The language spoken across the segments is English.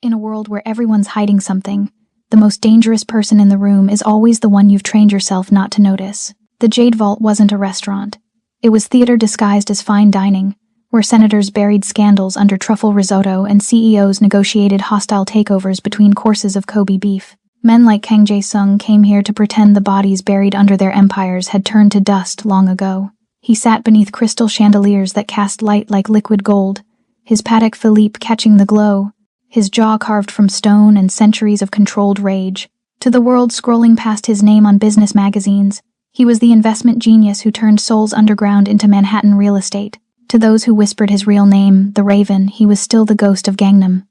In a world where everyone's hiding something, the most dangerous person in the room is always the one you've trained yourself not to notice. The Jade Vault wasn't a restaurant. It was theater disguised as fine dining, where senators buried scandals under truffle risotto and CEOs negotiated hostile takeovers between courses of Kobe beef. Men like Kang Jae-sung came here to pretend the bodies buried under their empires had turned to dust long ago. He sat beneath crystal chandeliers that cast light like liquid gold, his Patek Philippe catching the glow, his jaw carved from stone and centuries of controlled rage. To the world scrolling past his name on business magazines, he was the investment genius who turned Seoul's underground into Manhattan real estate. To those who whispered his real name, the Raven, he was still the ghost of Gangnam.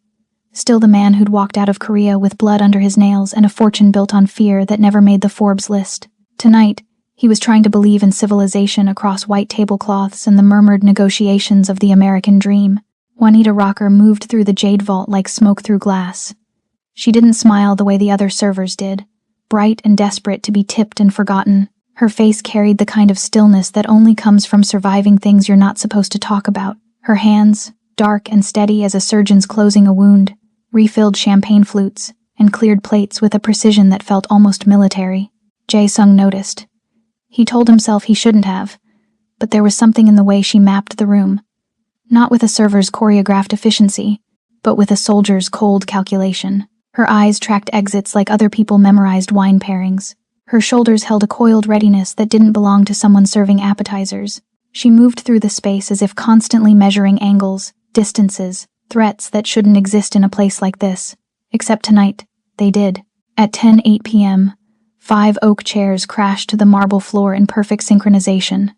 Still the man who'd walked out of Korea with blood under his nails and a fortune built on fear that never made the Forbes list. Tonight, he was trying to believe in civilization across white tablecloths and the murmured negotiations of the American dream. Juanita Rocker moved through the Jade Vault like smoke through glass. She didn't smile the way the other servers did, bright and desperate to be tipped and forgotten. Her face carried the kind of stillness that only comes from surviving things you're not supposed to talk about. Her hands, dark and steady as a surgeon's closing a wound, refilled champagne flutes and cleared plates with a precision that felt almost military. Jae-sung noticed. He told himself he shouldn't have, but there was something in the way she mapped the room. Not with a server's choreographed efficiency, but with a soldier's cold calculation. Her eyes tracked exits like other people memorized wine pairings. Her shoulders held a coiled readiness that didn't belong to someone serving appetizers. She moved through the space as if constantly measuring angles, distances, threats that shouldn't exist in a place like this. Except tonight, they did. At 10:08 p.m., 5 oak chairs crashed to the marble floor in perfect synchronization.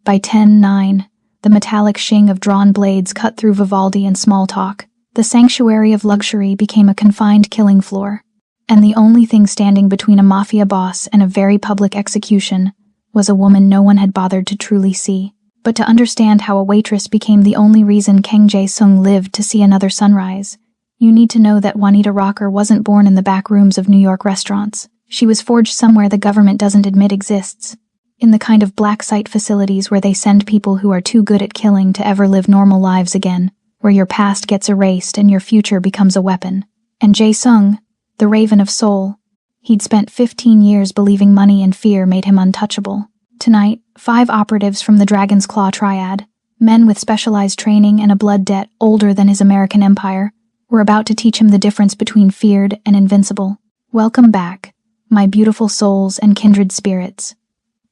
By 10:09, the metallic shing of drawn blades cut through Vivaldi and small talk. The sanctuary of luxury became a confined killing floor, and the only thing standing between a mafia boss and a very public execution was a woman no one had bothered to truly see. But to understand how a waitress became the only reason Kang Jae-sung lived to see another sunrise, you need to know that Juanita Rocker wasn't born in the back rooms of New York restaurants. She was forged somewhere the government doesn't admit exists, in the kind of black site facilities where they send people who are too good at killing to ever live normal lives again, where your past gets erased and your future becomes a weapon. And Jae-sung, the Raven of Seoul, he'd spent 15 years believing money and fear made him untouchable. Tonight, 5 operatives from the Dragon's Claw triad, men with specialized training and a blood debt older than his American empire, were about to teach him the difference between feared and invincible. Welcome back, my beautiful souls and kindred spirits.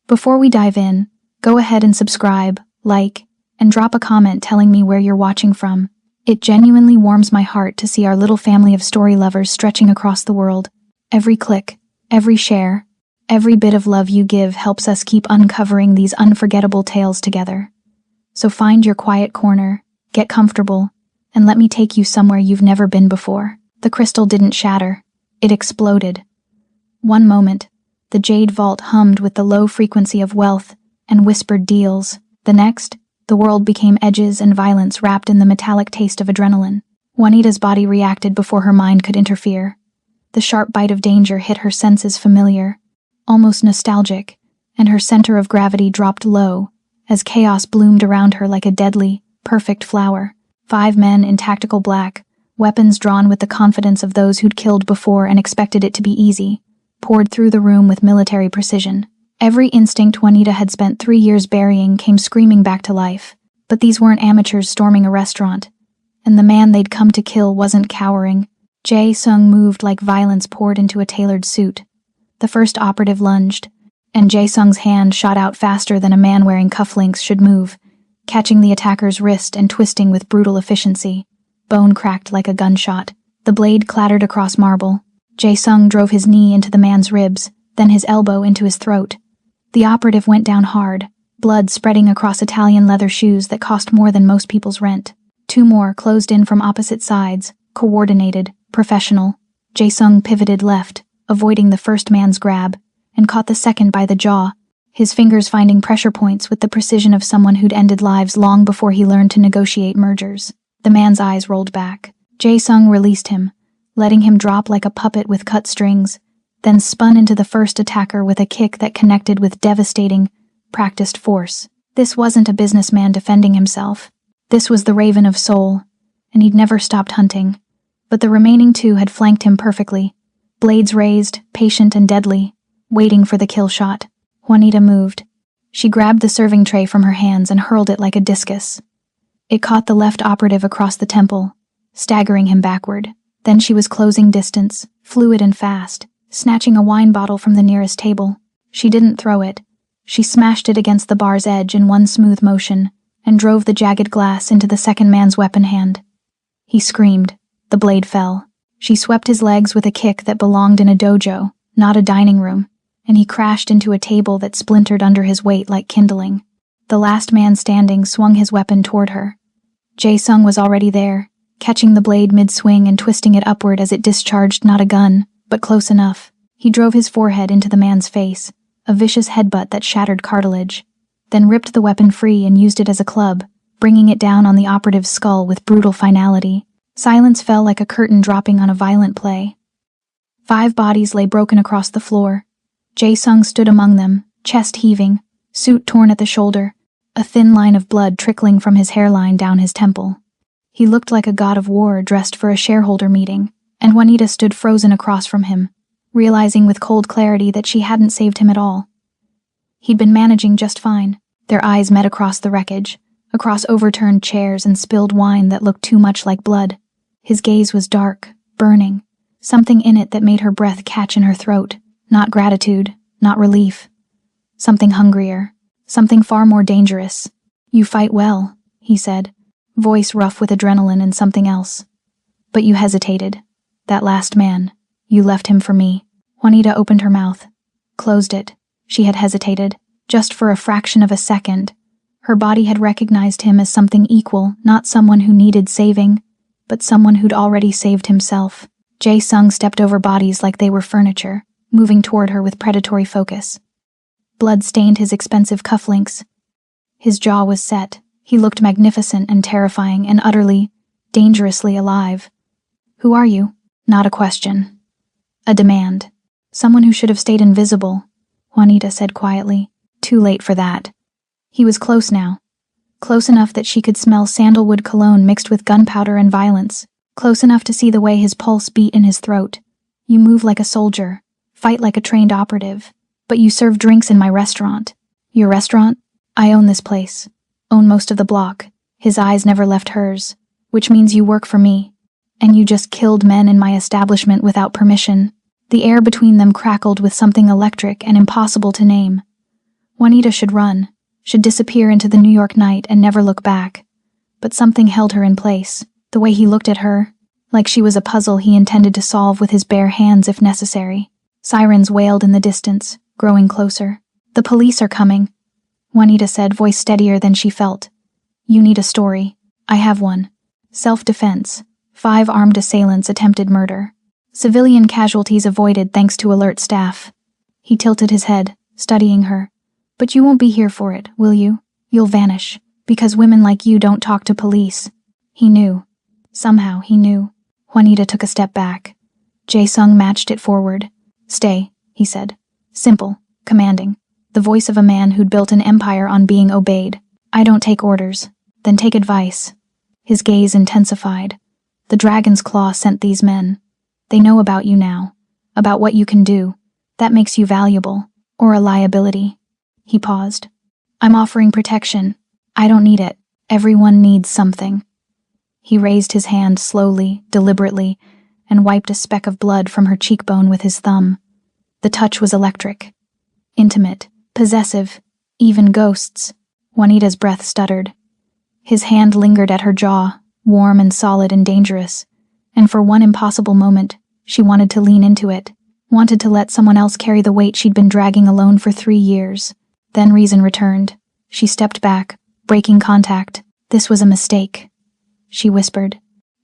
Before we dive in, go ahead and subscribe, like, and drop a comment telling me where you're watching from. It genuinely warms my heart to see our little family of story lovers stretching across the world. Every click, every share, every bit of love you give helps us keep uncovering these unforgettable tales together. So find your quiet corner, get comfortable, and let me take you somewhere you've never been before. The crystal didn't shatter. It exploded. One moment, the Jade Vault hummed with the low frequency of wealth and whispered deals. The next, the world became edges and violence wrapped in the metallic taste of adrenaline. Juanita's body reacted before her mind could interfere. The sharp bite of danger hit her senses familiar, almost nostalgic, and her center of gravity dropped low as chaos bloomed around her like a deadly, perfect flower. 5 men in tactical black, weapons drawn with the confidence of those who'd killed before and expected it to be easy, poured through the room with military precision. Every instinct Juanita had spent 3 years burying came screaming back to life. But these weren't amateurs storming a restaurant, and the man they'd come to kill wasn't cowering. Jae-sung moved like violence poured into a tailored suit. The first operative lunged, and Jae-sung's hand shot out faster than a man wearing cufflinks should move, catching the attacker's wrist and twisting with brutal efficiency. Bone cracked like a gunshot. The blade clattered across marble. Jae-sung drove his knee into the man's ribs, then his elbow into his throat. The operative went down hard, blood spreading across Italian leather shoes that cost more than most people's rent. 2 more closed in from opposite sides, coordinated, professional. Jae-sung pivoted left, avoiding the first man's grab, and caught the second by the jaw, his fingers finding pressure points with the precision of someone who'd ended lives long before he learned to negotiate mergers. The man's eyes rolled back. Jae-sung released him, letting him drop like a puppet with cut strings, then spun into the first attacker with a kick that connected with devastating, practiced force. This wasn't a businessman defending himself. This was the Raven of Seoul, and he'd never stopped hunting. but the remaining two had flanked him perfectly, blades raised, patient and deadly, waiting for the kill shot. Juanita moved. She grabbed the serving tray from her hands and hurled it like a discus. It caught the left operative across the temple, staggering him backward. Then she was closing distance, fluid and fast, snatching a wine bottle from the nearest table. She didn't throw it. She smashed it against the bar's edge in one smooth motion and drove the jagged glass into the second man's weapon hand. He screamed. The blade fell. She swept his legs with a kick that belonged in a dojo, not a dining room, and he crashed into a table that splintered under his weight like kindling. The last man standing swung his weapon toward her. Jae-sung was already there, catching the blade mid-swing and twisting it upward as it discharged not a gun, but close enough. He drove his forehead into the man's face, a vicious headbutt that shattered cartilage, then ripped the weapon free and used it as a club, bringing it down on the operative's skull with brutal finality. Silence fell like a curtain dropping on a violent play. 5 bodies lay broken across the floor. Jae-sung stood among them, chest heaving, suit torn at the shoulder, a thin line of blood trickling from his hairline down his temple. He looked like a god of war dressed for a shareholder meeting, and Juanita stood frozen across from him, realizing with cold clarity that she hadn't saved him at all. He'd been managing just fine. Their eyes met across the wreckage, across overturned chairs and spilled wine that looked too much like blood. His gaze was dark, burning, something in it that made her breath catch in her throat. Not gratitude, not relief. Something hungrier, something far more dangerous. "You fight well," he said, voice rough with adrenaline and something else. "But you hesitated. That last man, you left him for me." Juanita opened her mouth, closed it. She had hesitated, just for a fraction of a second. Her body had recognized him as something equal, not someone who needed saving, but someone who'd already saved himself. Jae-sung stepped over bodies like they were furniture, moving toward her with predatory focus. Blood stained his expensive cufflinks. His jaw was set. He looked magnificent and terrifying and utterly, dangerously alive. "Who are you?" Not a question. A demand. "Someone who should have stayed invisible," Juanita said quietly. Too late for that. He was close now. Close enough that she could smell sandalwood cologne mixed with gunpowder and violence. Close enough to see the way his pulse beat in his throat. "You move like a soldier, fight like a trained operative, but you serve drinks in my restaurant." "Your restaurant? I own this place. Own most of the block." His eyes never left hers. "Which means you work for me. And you just killed men in my establishment without permission." The air between them crackled with something electric and impossible to name. Juanita should run, should disappear into the New York night and never look back. But something held her in place, the way he looked at her, like she was a puzzle he intended to solve with his bare hands if necessary. Sirens wailed in the distance, growing closer. "The police are coming," Juanita said, voice steadier than she felt. "You need a story. I have one. Self-defense. 5 armed assailants attempted murder. Civilian casualties avoided thanks to alert staff." He tilted his head, studying her. "But you won't be here for it, will you? You'll vanish, because women like you don't talk to police." He knew. Somehow he knew. Juanita took a step back. Jae-sung matched it forward. "Stay," he said. Simple, commanding. The voice of a man who'd built an empire on being obeyed. "I don't take orders. Then take advice." His gaze intensified. "The dragon's claw sent these men. They know about you now, about what you can do. That makes you valuable, or a liability." He paused. "I'm offering protection. I don't need it. Everyone needs something." He raised his hand slowly, deliberately, and wiped a speck of blood from her cheekbone with his thumb. The touch was electric. Intimate, possessive, even ghosts. Juanita's breath stuttered. His hand lingered at her jaw, warm and solid and dangerous, and for one impossible moment, she wanted to lean into it, wanted to let someone else carry the weight she'd been dragging alone for 3 years. Then reason returned. She stepped back, breaking contact. "This was a mistake," she whispered.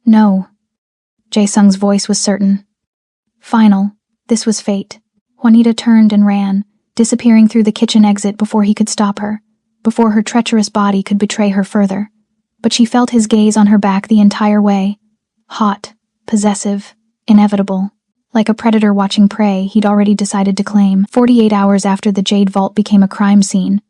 "No." Jae-sung's voice was certain. Final. This was fate. Juanita turned and ran, disappearing through the kitchen exit before he could stop her, before her treacherous body could betray her further. But she felt his gaze on her back the entire way. Hot, possessive, inevitable. Like a predator watching prey he'd already decided to claim. 48 hours after the Jade Vault became a crime scene,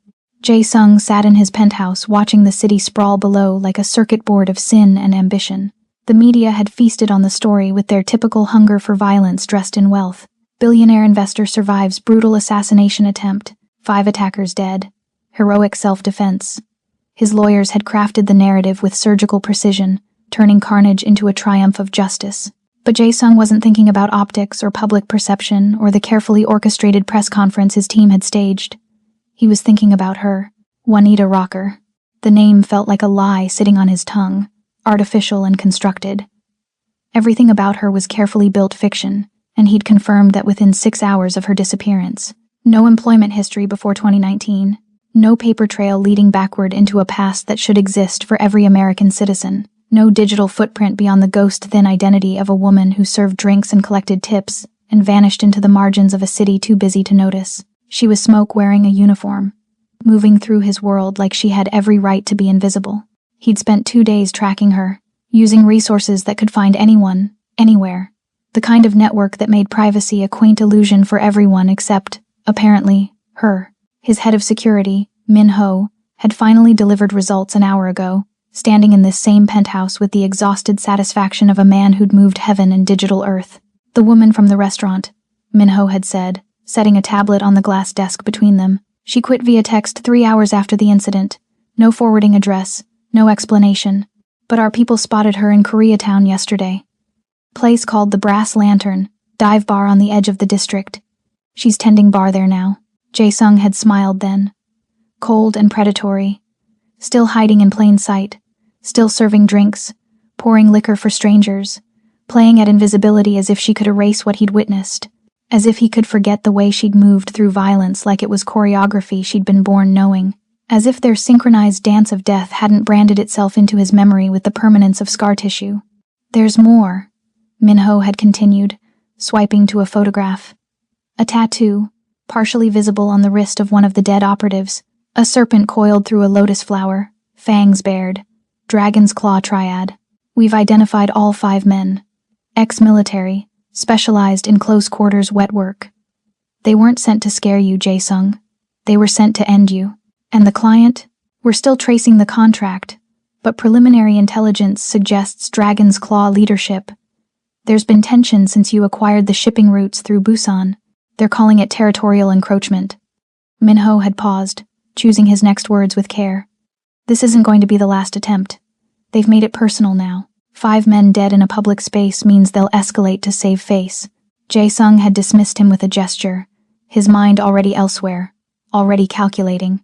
Jae-sung sat in his penthouse watching the city sprawl below like a circuit board of sin and ambition. The media had feasted on the story with their typical hunger for violence dressed in wealth. Billionaire investor survives brutal assassination attempt. 5 attackers dead. Heroic self-defense. His lawyers had crafted the narrative with surgical precision, turning carnage into a triumph of justice. But Jae-sung wasn't thinking about optics or public perception or the carefully orchestrated press conference his team had staged. He was thinking about her, Juanita Rocker. The name felt like a lie sitting on his tongue, artificial and constructed. Everything about her was carefully built fiction, and he'd confirmed that within 6 hours of her disappearance. No employment history before 2019, no paper trail leading backward into a past that should exist for every American citizen, no digital footprint beyond the ghost-thin identity of a woman who served drinks and collected tips and vanished into the margins of a city too busy to notice. She was smoke wearing a uniform, moving through his world like she had every right to be invisible. He'd spent 2 days tracking her, using resources that could find anyone, anywhere. The kind of network that made privacy a quaint illusion for everyone except, apparently, her. His head of security, Min Ho, had finally delivered results an hour ago, standing in this same penthouse with the exhausted satisfaction of a man who'd moved heaven and digital earth. The woman from the restaurant, Min Ho had said, setting a tablet on the glass desk between them. She quit via text 3 hours after the incident. No forwarding address, no explanation. But our people spotted her in Koreatown yesterday. Place called the Brass Lantern, dive bar on the edge of the district. She's tending bar there now. Jae-sung had smiled then. Cold and predatory. Still hiding in plain sight. Still serving drinks. Pouring liquor for strangers. Playing at invisibility as if she could erase what he'd witnessed. As if he could forget the way she'd moved through violence like it was choreography she'd been born knowing. As if their synchronized dance of death hadn't branded itself into his memory with the permanence of scar tissue. There's more, Min Ho had continued, swiping to a photograph. A tattoo, partially visible on the wrist of one of the dead operatives, a serpent coiled through a lotus flower, fangs bared, dragon's claw triad. We've identified all 5 men. Ex-military, specialized in close-quarters wet work. They weren't sent to scare you, Jae-sung. They were sent to end you. And the client? We're still tracing the contract, but preliminary intelligence suggests Dragon's Claw leadership. There's been tension since you acquired the shipping routes through Busan. They're calling it territorial encroachment. Min Ho had paused, choosing his next words with care. This isn't going to be the last attempt. They've made it personal now. 5 men dead in a public space means they'll escalate to save face. Jae-sung had dismissed him with a gesture, his mind already elsewhere, already calculating.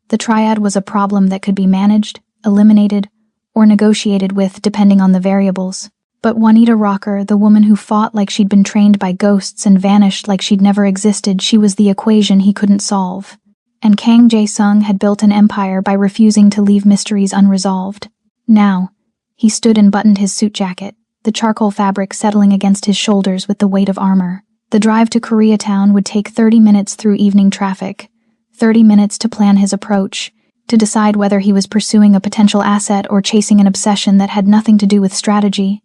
The triad was a problem that could be managed, eliminated, or negotiated with depending on the variables. But Juanita Rocker, the woman who fought like she'd been trained by ghosts and vanished like she'd never existed, she was the equation he couldn't solve. And Kang Jae-sung had built an empire by refusing to leave mysteries unresolved. Now, he stood and buttoned his suit jacket, the charcoal fabric settling against his shoulders with the weight of armor. The drive to Koreatown would take 30 minutes through evening traffic. 30 minutes to plan his approach, to decide whether he was pursuing a potential asset or chasing an obsession that had nothing to do with strategy,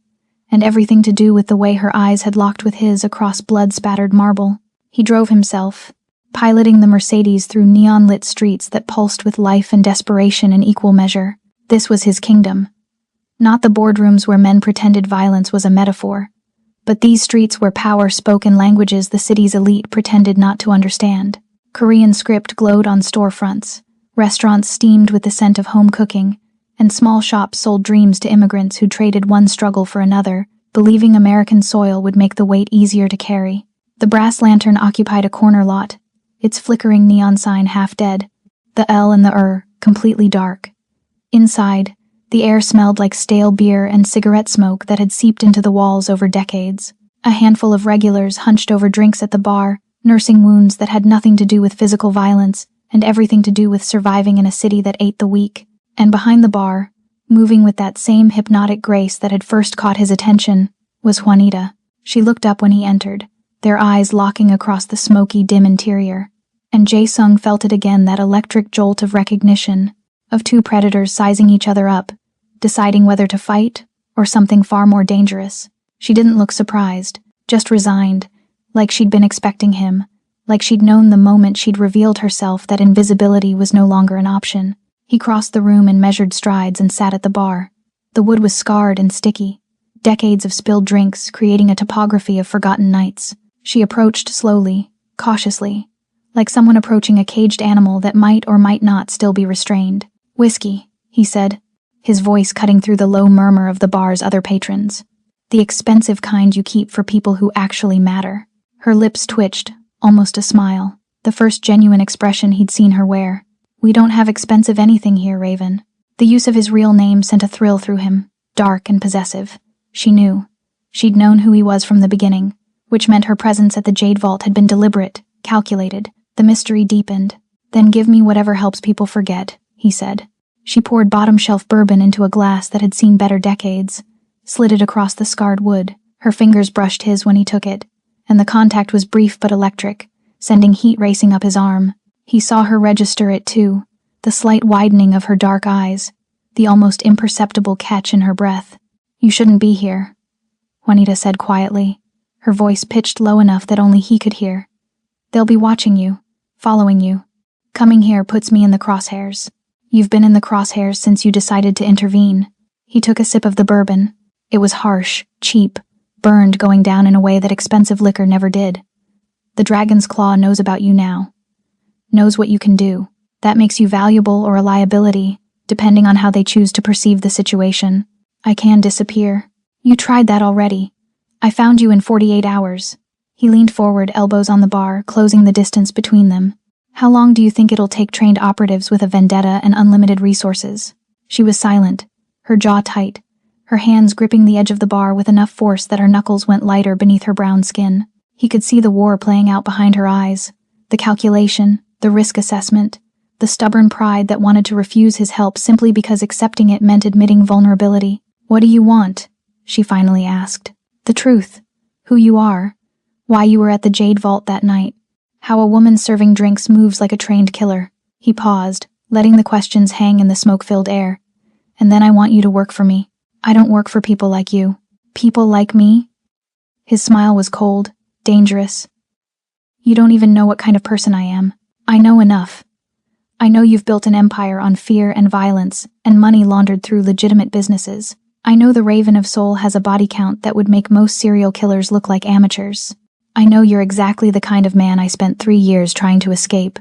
and everything to do with the way her eyes had locked with his across blood-spattered marble. He drove himself, piloting the Mercedes through neon-lit streets that pulsed with life and desperation in equal measure. This was his kingdom. Not the boardrooms where men pretended violence was a metaphor, but these streets where power spoke in languages the city's elite pretended not to understand. Korean script glowed on storefronts, restaurants steamed with the scent of home cooking, and small shops sold dreams to immigrants who traded one struggle for another, believing American soil would make the weight easier to carry. The Brass Lantern occupied a corner lot, its flickering neon sign half dead, the L and the completely dark. Inside, the air smelled like stale beer and cigarette smoke that had seeped into the walls over decades. A handful of regulars hunched over drinks at the bar, nursing wounds that had nothing to do with physical violence and everything to do with surviving in a city that ate the weak. And behind the bar, moving with that same hypnotic grace that had first caught his attention, was Juanita. She looked up when he entered, their eyes locking across the smoky, dim interior. And Jae-sung felt it again, that electric jolt of recognition, of 2 predators sizing each other up, deciding whether to fight or something far more dangerous. She didn't look surprised, just resigned, like she'd been expecting him, like she'd known the moment she'd revealed herself that invisibility was no longer an option. He crossed the room in measured strides and sat at the bar, The wood was scarred and sticky, decades of spilled drinks creating a topography of forgotten nights. She approached slowly, cautiously, like someone approaching a caged animal that might or might not still be restrained. "Whiskey," he said, his voice cutting through the low murmur of the bar's other patrons. "The expensive kind you keep for people who actually matter." Her lips twitched, almost a smile, the first genuine expression he'd seen her wear. "We don't have expensive anything here, Raven." The use of his real name sent a thrill through him, dark and possessive. She knew. She'd known who he was from the beginning, which meant her presence at the Jade Vault had been deliberate, calculated. The mystery deepened. "Then give me whatever helps people forget," he said. She poured bottom-shelf bourbon into a glass that had seen better decades, slid it across the scarred wood. Her fingers brushed his when he took it, and the contact was brief but electric, sending heat racing up his arm. He saw her register it too, the slight widening of her dark eyes, the almost imperceptible catch in her breath. "You shouldn't be here," Juanita said quietly, her voice pitched low enough that only he could hear. "They'll be watching you, following you. Coming here puts me in the crosshairs. You've been in the crosshairs since you decided to intervene." He took a sip of the bourbon. It was harsh, cheap, burned, going down in a way that expensive liquor never did. "The Dragon's Claw knows about you now. Knows what you can do. That makes you valuable or a liability, depending on how they choose to perceive the situation. I can disappear. You tried that already. I found you in 48 hours. He leaned forward, elbows on the bar, closing the distance between them. "How long do you think it'll take trained operatives with a vendetta and unlimited resources?" She was silent, her jaw tight, her hands gripping the edge of the bar with enough force that her knuckles went lighter beneath her brown skin. He could see the war playing out behind her eyes, the calculation, the risk assessment, the stubborn pride that wanted to refuse his help simply because accepting it meant admitting vulnerability. "What do you want?" she finally asked. "The truth. Who you are. Why you were at the Jade Vault that night. How a woman serving drinks moves like a trained killer." He paused, letting the questions hang in the smoke-filled air. "And then I want you to work for me. I don't work for people like you." "People like me?" His smile was cold, dangerous. "You don't even know what kind of person I am. I know enough. I know you've built an empire on fear and violence, and money laundered through legitimate businesses. I know the Raven of Soul has a body count that would make most serial killers look like amateurs. I know you're exactly the kind of man I spent 3 years trying to escape."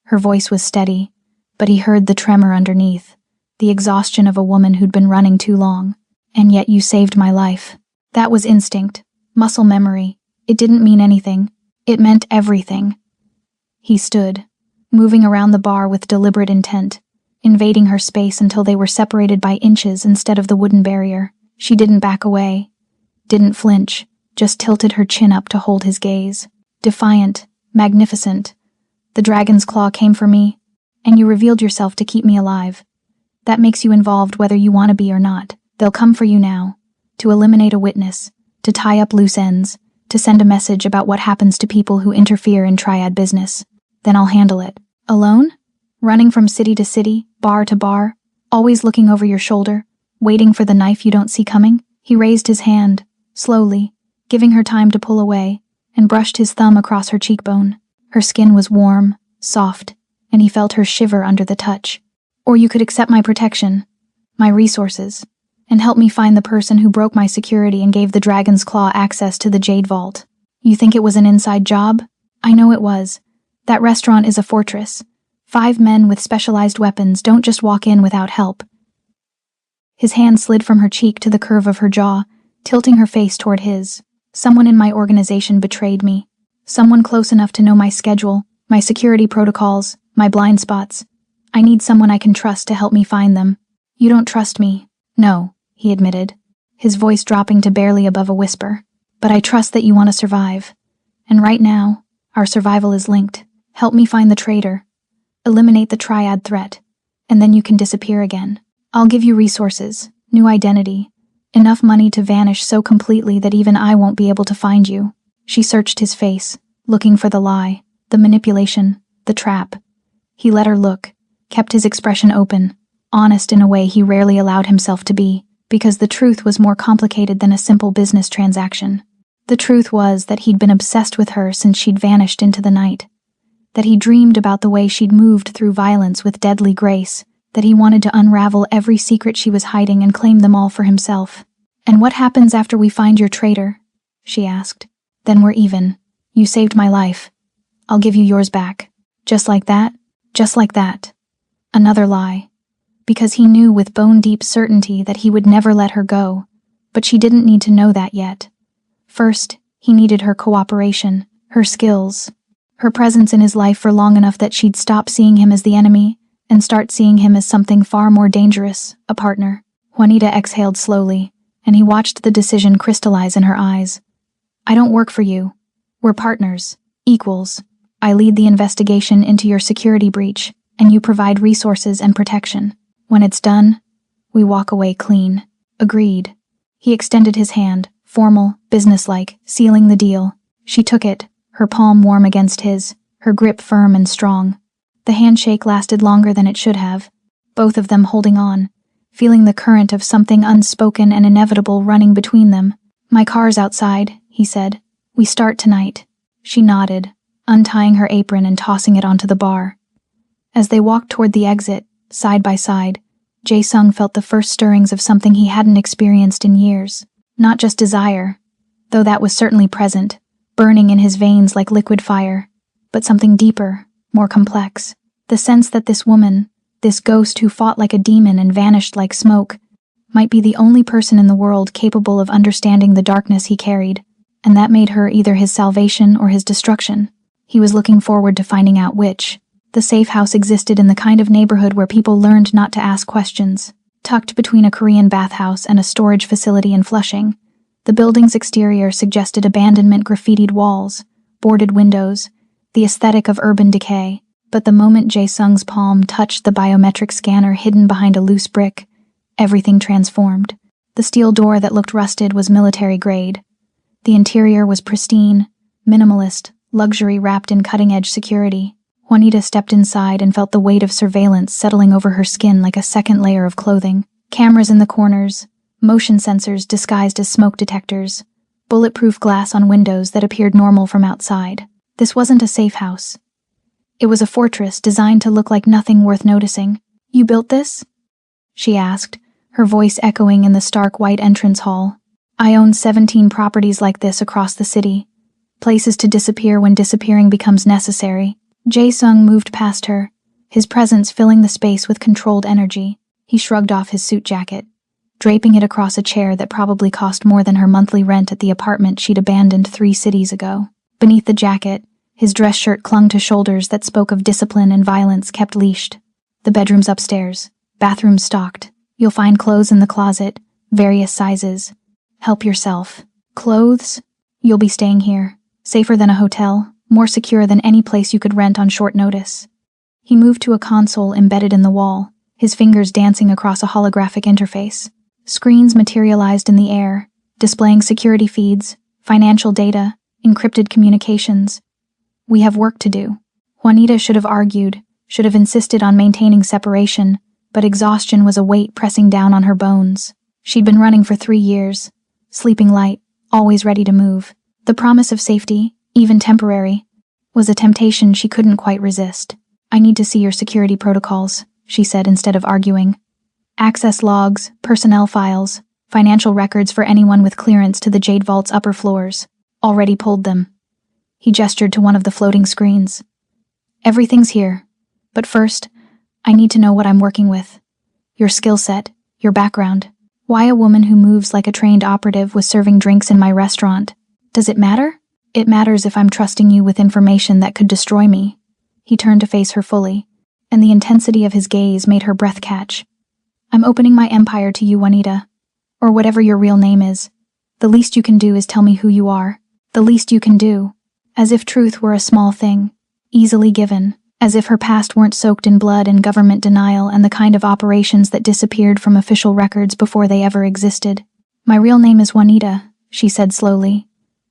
Her voice was steady, but he heard the tremor underneath, the exhaustion of a woman who'd been running too long. "And yet you saved my life." That was instinct, muscle memory. It didn't mean anything. It meant everything. He stood, moving around the bar with deliberate intent, invading her space until they were separated by inches instead of the wooden barrier. She didn't back away, didn't flinch, just tilted her chin up to hold his gaze. Defiant, magnificent. "The Dragon's Claw came for me, and you revealed yourself to keep me alive. That makes you involved whether you want to be or not. They'll come for you now, to eliminate a witness, to tie up loose ends, to send a message about what happens to people who interfere in triad business. Then I'll handle it. Alone? Running from city to city, bar to bar, always looking over your shoulder, waiting for the knife you don't see coming?" He raised his hand, slowly, giving her time to pull away, and brushed his thumb across her cheekbone. Her skin was warm, soft, and he felt her shiver under the touch. "Or you could accept my protection, my resources, and help me find the person who broke my security and gave the Dragon's Claw access to the Jade Vault. You think it was an inside job? I know it was. That restaurant is a fortress. 5 men with specialized weapons don't just walk in without help." His hand slid from her cheek to the curve of her jaw, tilting her face toward his. "Someone in my organization betrayed me. Someone close enough to know my schedule, my security protocols, my blind spots. I need someone I can trust to help me find them." "You don't trust me." "No," he admitted, his voice dropping to barely above a whisper. "But I trust that you want to survive. And right now, our survival is linked. Help me find the traitor. Eliminate the triad threat. And then you can disappear again. I'll give you resources, new identity, enough money to vanish so completely that even I won't be able to find you." She searched his face, looking for the lie, the manipulation, the trap. He let her look, kept his expression open, honest in a way he rarely allowed himself to be, because the truth was more complicated than a simple business transaction. The truth was that he'd been obsessed with her since she'd vanished into the night, that he dreamed about the way she'd moved through violence with deadly grace, that he wanted to unravel every secret she was hiding and claim them all for himself. "And what happens after we find your traitor?" she asked. "Then we're even. You saved my life. I'll give you yours back." Just like that? Just like that. Another lie. Because he knew with bone-deep certainty that he would never let her go. But she didn't need to know that yet. First, he needed her cooperation, her skills, her presence in his life for long enough that she'd stop seeing him as the enemy and start seeing him as something far more dangerous, a partner. Juanita exhaled slowly, and he watched the decision crystallize in her eyes. "I don't work for you. We're partners, equals. I lead the investigation into your security breach, and you provide resources and protection. When it's done, we walk away clean." Agreed. He extended his hand, formal, businesslike, sealing the deal. She took it, her palm warm against his, her grip firm and strong. The handshake lasted longer than it should have, both of them holding on, feeling the current of something unspoken and inevitable running between them. "My car's outside," he said. "We start tonight." She nodded, untying her apron and tossing it onto the bar. As they walked toward the exit, side by side, Jae-sung felt the first stirrings of something he hadn't experienced in years. Not just desire, though that was certainly present, burning in his veins like liquid fire, but something deeper, more complex. The sense that this woman, this ghost who fought like a demon and vanished like smoke, might be the only person in the world capable of understanding the darkness he carried, and that made her either his salvation or his destruction. He was looking forward to finding out which. The safe house existed in the kind of neighborhood where people learned not to ask questions. Tucked between a Korean bathhouse and a storage facility in Flushing, the building's exterior suggested abandonment, graffitied walls, boarded windows, the aesthetic of urban decay. But the moment Jae-sung's palm touched the biometric scanner hidden behind a loose brick, everything transformed. The steel door that looked rusted was military grade. The interior was pristine, minimalist, luxury wrapped in cutting-edge security. Juanita stepped inside and felt the weight of surveillance settling over her skin like a second layer of clothing. Cameras in the corners, motion sensors disguised as smoke detectors, bulletproof glass on windows that appeared normal from outside. This wasn't a safe house. It was a fortress designed to look like nothing worth noticing. "You built this?" she asked, her voice echoing in the stark white entrance hall. "I own 17 properties like this across the city. Places to disappear when disappearing becomes necessary." Jae-sung moved past her, his presence filling the space with controlled energy. He shrugged off his suit jacket, draping it across a chair that probably cost more than her monthly rent at the apartment she'd abandoned 3 cities ago. Beneath the jacket, his dress shirt clung to shoulders that spoke of discipline and violence kept leashed. "The bedroom's upstairs, bathroom stocked. You'll find clothes in the closet, various sizes. Help yourself. Clothes? You'll be staying here. Safer than a hotel, more secure than any place you could rent on short notice." He moved to a console embedded in the wall, his fingers dancing across a holographic interface. Screens materialized in the air, displaying security feeds, financial data, encrypted communications. "We have work to do." Juanita should have argued, should have insisted on maintaining separation, but exhaustion was a weight pressing down on her bones. She'd been running for 3 years, sleeping light, always ready to move. The promise of safety, even temporary, was a temptation she couldn't quite resist. "I need to see your security protocols," she said instead of arguing. "Access logs, personnel files, financial records for anyone with clearance to the Jade Vault's upper floors. Already pulled them." He gestured to one of the floating screens. "Everything's here. But first, I need to know what I'm working with. Your skill set, your background. Why a woman who moves like a trained operative was serving drinks in my restaurant. Does it matter? It matters if I'm trusting you with information that could destroy me." He turned to face her fully, and the intensity of his gaze made her breath catch. "I'm opening my empire to you, Juanita. Or whatever your real name is. The least you can do is tell me who you are. The least you can do." As if truth were a small thing, easily given. As if her past weren't soaked in blood and government denial and the kind of operations that disappeared from official records before they ever existed. "My real name is Juanita," she said slowly.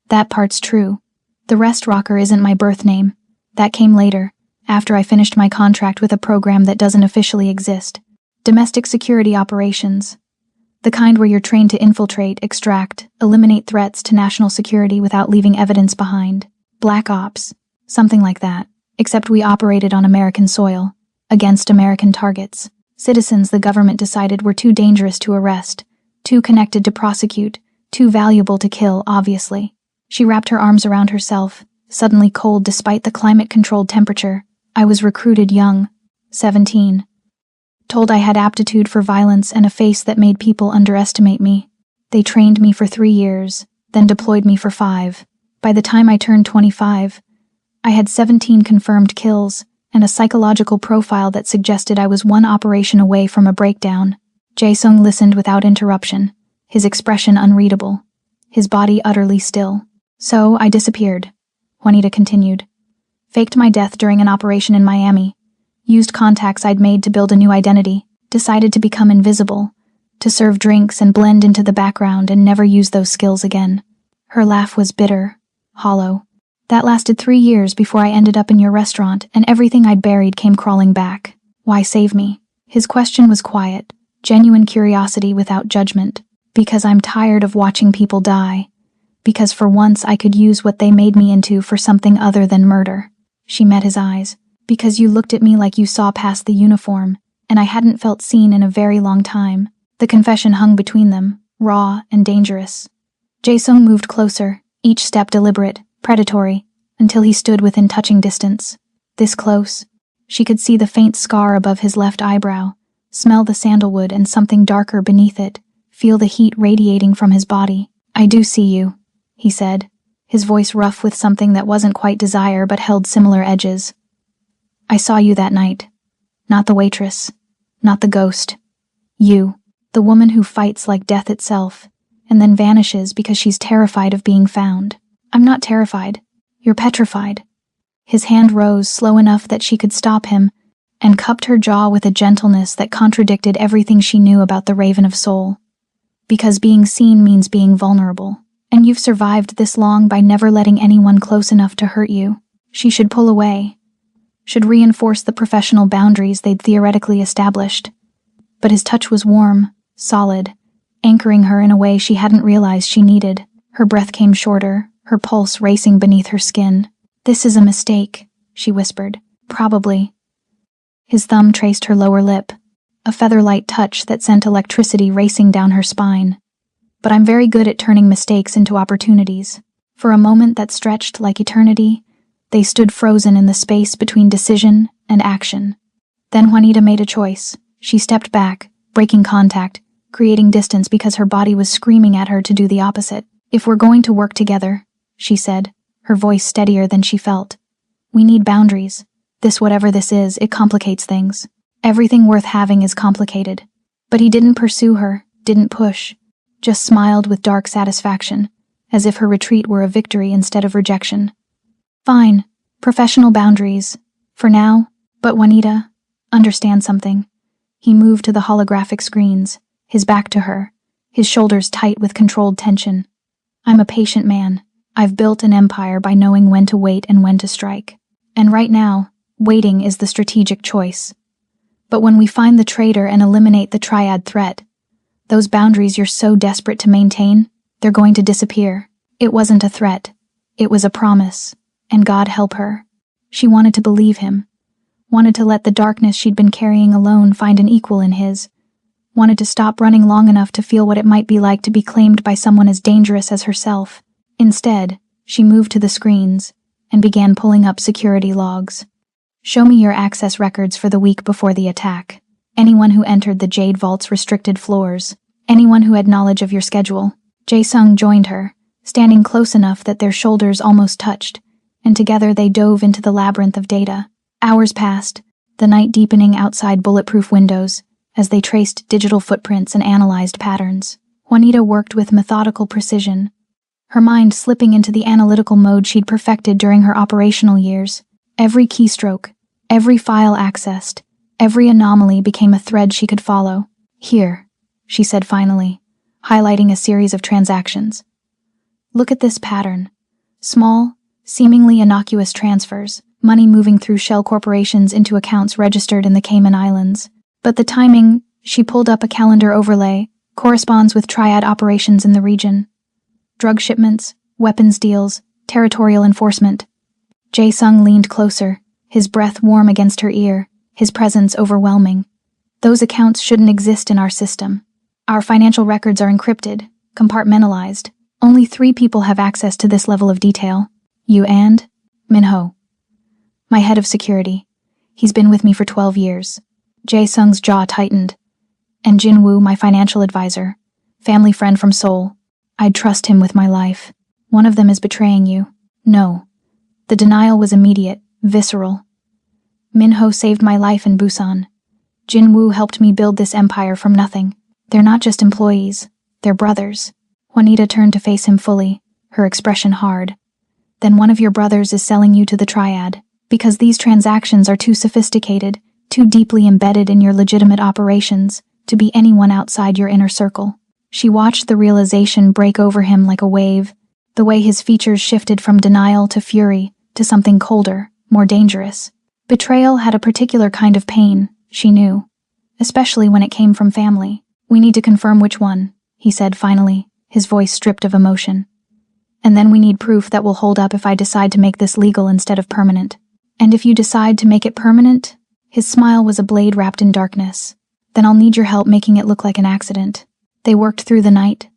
"That part's true. The rest, Rocker, isn't my birth name. That came later, after I finished my contract with a program that doesn't officially exist. Domestic security operations. The kind where you're trained to infiltrate, extract, eliminate threats to national security without leaving evidence behind. Black Ops. Something like that. Except we operated on American soil, against American targets. Citizens the government decided were too dangerous to arrest, too connected to prosecute, too valuable to kill, obviously. She wrapped her arms around herself, suddenly cold despite the climate-controlled temperature. I was recruited young, 17. Told I had aptitude for violence and a face that made people underestimate me. They trained me for 3 years, then deployed me for 5. By the time I turned 25, I had 17 confirmed kills and a psychological profile that suggested I was one operation away from a breakdown. Jae-sung listened without interruption, his expression unreadable, his body utterly still. So I disappeared, Juanita continued. Faked my death during an operation in Miami, used contacts I'd made to build a new identity, decided to become invisible, to serve drinks and blend into the background and never use those skills again. Her laugh was bitter, hollow. That lasted 3 years before I ended up in your restaurant and everything I'd buried came crawling back. Why save me? His question was quiet, genuine curiosity without judgment. Because I'm tired of watching people die. Because for once I could use what they made me into for something other than murder. She met his eyes. Because you looked at me like you saw past the uniform, and I hadn't felt seen in a very long time. The confession hung between them, raw and dangerous. Jae-sung moved closer, each step deliberate, predatory, until he stood within touching distance. This close, she could see the faint scar above his left eyebrow, smell the sandalwood and something darker beneath it, feel the heat radiating from his body. I do see you, he said, his voice rough with something that wasn't quite desire but held similar edges. I saw you that night. Not the waitress. Not the ghost. You, the woman who fights like death itself, and then vanishes because she's terrified of being found. I'm not terrified. You're petrified. His hand rose slow enough that she could stop him, and cupped her jaw with a gentleness that contradicted everything she knew about the Raven of Soul. Because being seen means being vulnerable, and you've survived this long by never letting anyone close enough to hurt you. She should pull away. Should reinforce the professional boundaries they'd theoretically established. But his touch was warm, solid, anchoring her in a way she hadn't realized she needed. Her breath came shorter, her pulse racing beneath her skin. This is a mistake, she whispered. Probably. His thumb traced her lower lip, a feather-light touch that sent electricity racing down her spine. But I'm very good at turning mistakes into opportunities. For a moment that stretched like eternity, they stood frozen in the space between decision and action. Then Juanita made a choice. She stepped back, breaking contact, creating distance because her body was screaming at her to do the opposite. If we're going to work together, she said, her voice steadier than she felt. We need boundaries. This whatever this is, it complicates things. Everything worth having is complicated. But he didn't pursue her, didn't push, just smiled with dark satisfaction, as if her retreat were a victory instead of rejection. Fine, professional boundaries, for now, but Juanita, understand something. He moved to the holographic screens, his back to her, his shoulders tight with controlled tension. I'm a patient man. I've built an empire by knowing when to wait and when to strike. And right now, waiting is the strategic choice. But when we find the traitor and eliminate the triad threat, those boundaries you're so desperate to maintain, they're going to disappear. It wasn't a threat. It was a promise. And God help her. She wanted to believe him. Wanted to let the darkness she'd been carrying alone find an equal in his. Wanted to stop running long enough to feel what it might be like to be claimed by someone as dangerous as herself. Instead, she moved to the screens and began pulling up security logs. Show me your access records for the week before the attack. Anyone who entered the Jade Vault's restricted floors. Anyone who had knowledge of your schedule. Jae-sung joined her, standing close enough that their shoulders almost touched, and together they dove into the labyrinth of data. Hours passed, the night deepening outside bulletproof windows, as they traced digital footprints and analyzed patterns. Juanita worked with methodical precision, her mind slipping into the analytical mode she'd perfected during her operational years. Every keystroke, every file accessed, every anomaly became a thread she could follow. Here, she said finally, highlighting a series of transactions. Look at this pattern. Small, seemingly innocuous transfers, money moving through shell corporations into accounts registered in the Cayman Islands. But the timing, she pulled up a calendar overlay, corresponds with triad operations in the region. Drug shipments, weapons deals, territorial enforcement. Jae-sung leaned closer, his breath warm against her ear, his presence overwhelming. Those accounts shouldn't exist in our system. Our financial records are encrypted, compartmentalized. Only 3 people have access to this level of detail. You and Minho, my head of security. He's been with me for 12 years. Jae-sung's jaw tightened. And Jin-woo, my financial advisor, family friend from Seoul. I'd trust him with my life. One of them is betraying you. No. The denial was immediate, visceral. Minho saved my life in Busan. Jin-woo helped me build this empire from nothing. They're not just employees, they're brothers. Juanita turned to face him fully, her expression hard. Then one of your brothers is selling you to the Triad, because these transactions are too sophisticated, too deeply embedded in your legitimate operations, to be anyone outside your inner circle. She watched the realization break over him like a wave, the way his features shifted from denial to fury, to something colder, more dangerous. Betrayal had a particular kind of pain, she knew, especially when it came from family. We need to confirm which one, he said finally, his voice stripped of emotion. And then we need proof that will hold up if I decide to make this legal instead of permanent. And if you decide to make it permanent? His smile was a blade wrapped in darkness. Then I'll need your help making it look like an accident. They worked through the night,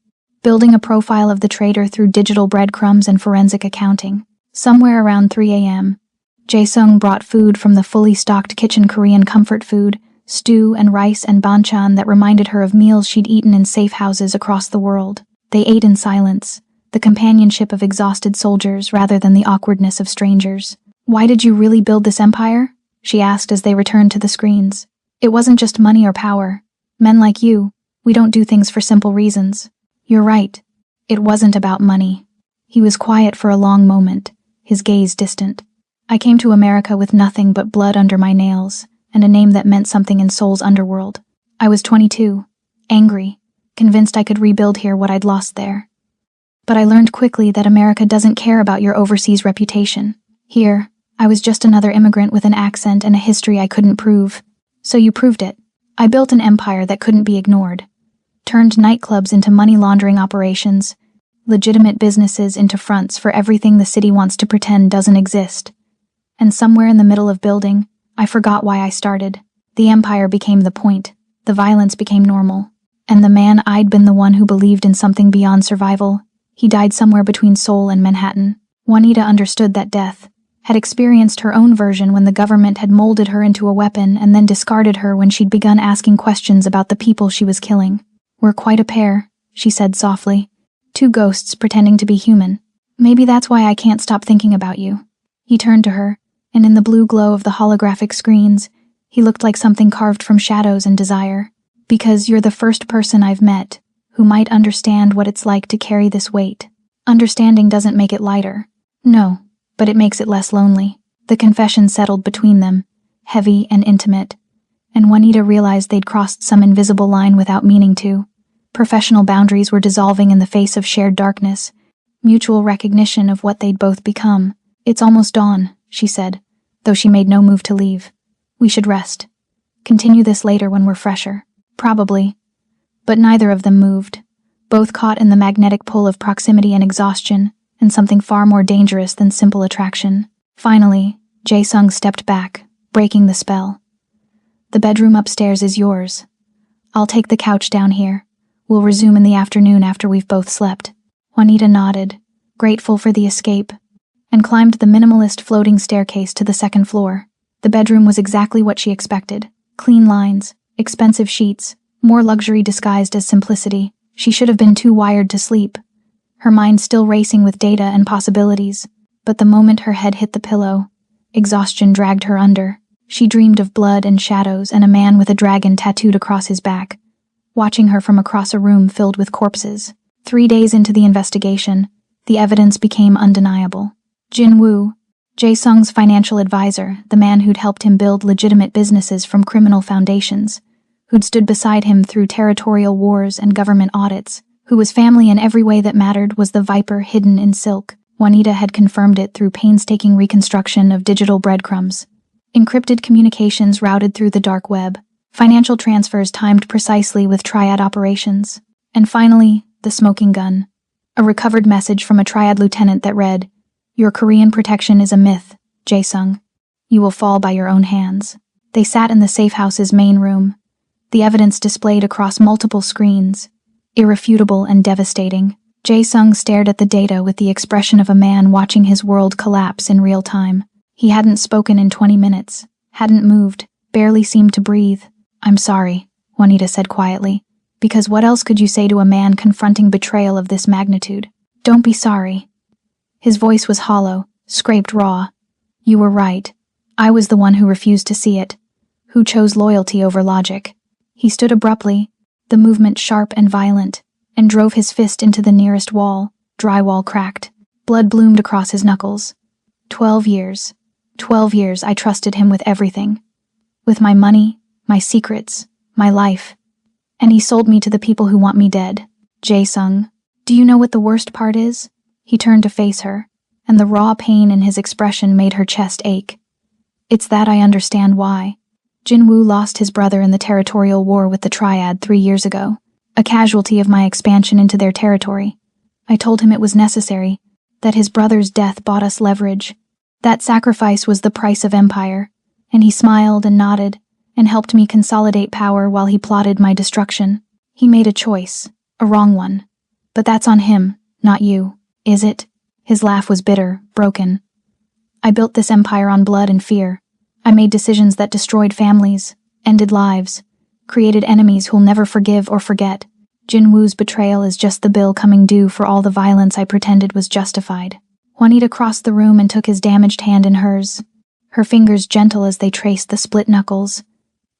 building a profile of the traitor through digital breadcrumbs and forensic accounting. Somewhere around 3 a.m., Jae-sung brought food from the fully stocked kitchen, Korean comfort food, stew and rice and banchan that reminded her of meals she'd eaten in safe houses across the world. They ate in silence, the companionship of exhausted soldiers rather than the awkwardness of strangers. Why did you really build this empire? She asked as they returned to the screens. It wasn't just money or power. Men like you, we don't do things for simple reasons. You're right. It wasn't about money. He was quiet for a long moment, his gaze distant. I came to America with nothing but blood under my nails, and a name that meant something in Seoul's underworld. I was 22, angry, convinced I could rebuild here what I'd lost there. But I learned quickly that America doesn't care about your overseas reputation. Here, I was just another immigrant with an accent and a history I couldn't prove. So you proved it. I built an empire that couldn't be ignored. Turned nightclubs into money laundering operations, legitimate businesses into fronts for everything the city wants to pretend doesn't exist. And somewhere in the middle of building, I forgot why I started. The empire became the point, the violence became normal, and the man I'd been the one who believed in something beyond survival. He died somewhere between Seoul and Manhattan. Juanita understood that death, had experienced her own version when the government had molded her into a weapon and then discarded her when she'd begun asking questions about the people she was killing. We're quite a pair, she said softly. 2 ghosts pretending to be human. Maybe that's why I can't stop thinking about you. He turned to her, and in the blue glow of the holographic screens, he looked like something carved from shadows and desire. Because you're the first person I've met who might understand what it's like to carry this weight. Understanding doesn't make it lighter. No, but it makes it less lonely. The confession settled between them, heavy and intimate, and Juanita realized they'd crossed some invisible line without meaning to. Professional boundaries were dissolving in the face of shared darkness, mutual recognition of what they'd both become. It's almost dawn, she said, though she made no move to leave. We should rest. Continue this later when we're fresher. Probably. But neither of them moved, both caught in the magnetic pull of proximity and exhaustion, and something far more dangerous than simple attraction. Finally, Jae-sung stepped back, breaking the spell. The bedroom upstairs is yours. I'll take the couch down here. We'll resume in the afternoon after we've both slept. Juanita nodded, grateful for the escape, and climbed the minimalist floating staircase to the 2nd floor. The bedroom was exactly what she expected. Clean lines, expensive sheets, more luxury disguised as simplicity. She should have been too wired to sleep, her mind still racing with data and possibilities. But the moment her head hit the pillow, exhaustion dragged her under. She dreamed of blood and shadows and a man with a dragon tattooed across his back, watching her from across a room filled with corpses. 3 days into the investigation, the evidence became undeniable. Jin-woo, Jae-sung's financial advisor, the man who'd helped him build legitimate businesses from criminal foundations, who'd stood beside him through territorial wars and government audits, who was family in every way that mattered, was the viper hidden in silk. Juanita had confirmed it through painstaking reconstruction of digital breadcrumbs. Encrypted communications routed through the dark web, financial transfers timed precisely with Triad operations, and finally, the smoking gun. A recovered message from a Triad lieutenant that read, "Your Korean protection is a myth, Jae-sung. You will fall by your own hands." They sat in the safe house's main room, the evidence displayed across multiple screens, irrefutable and devastating. Jae-sung stared at the data with the expression of a man watching his world collapse in real time. He hadn't spoken in 20 minutes, hadn't moved, barely seemed to breathe. "I'm sorry," Juanita said quietly, "because what else could you say to a man confronting betrayal of this magnitude?" "Don't be sorry." His voice was hollow, scraped raw. "You were right. I was the one who refused to see it, who chose loyalty over logic." He stood abruptly, the movement sharp and violent, and drove his fist into the nearest wall. Drywall cracked. Blood bloomed across his knuckles. 12 years. 12 years I trusted him with everything. With my money, my secrets, my life. And he sold me to the people who want me dead. Jae-sung, do you know what the worst part is? He turned to face her, and the raw pain in his expression made her chest ache. It's that I understand why. Jin-woo lost his brother in the territorial war with the Triad 3 years ago, a casualty of my expansion into their territory. I told him it was necessary, that his brother's death bought us leverage. That sacrifice was the price of empire, and he smiled and nodded, and helped me consolidate power while he plotted my destruction. He made a choice, a wrong one. But that's on him, not you, is it? His laugh was bitter, broken. I built this empire on blood and fear. I made decisions that destroyed families, ended lives, created enemies who'll never forgive or forget. Jin-woo's betrayal is just the bill coming due for all the violence I pretended was justified. Juanita crossed the room and took his damaged hand in hers, her fingers gentle as they traced the split knuckles.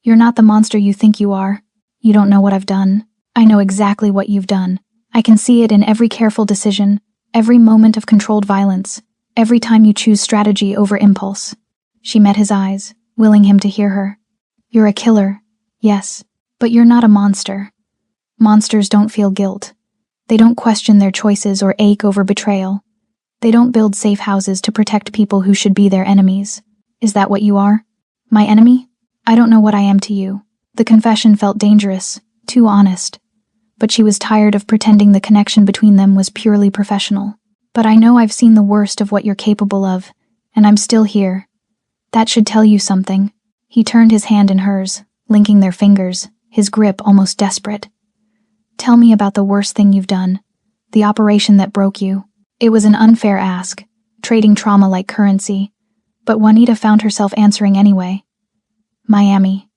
You're not the monster you think you are. You don't know what I've done. I know exactly what you've done. I can see it in every careful decision, every moment of controlled violence, every time you choose strategy over impulse. She met his eyes, willing him to hear her. You're a killer, yes, but you're not a monster. Monsters don't feel guilt. They don't question their choices or ache over betrayal. They don't build safe houses to protect people who should be their enemies. Is that what you are? My enemy? I don't know what I am to you. The confession felt dangerous, too honest. But she was tired of pretending the connection between them was purely professional. But I know I've seen the worst of what you're capable of, and I'm still here. That should tell you something. He turned his hand in hers, linking their fingers, his grip almost desperate. Tell me about the worst thing you've done. The operation that broke you. It was an unfair ask, trading trauma like currency. But Juanita found herself answering anyway. Miami.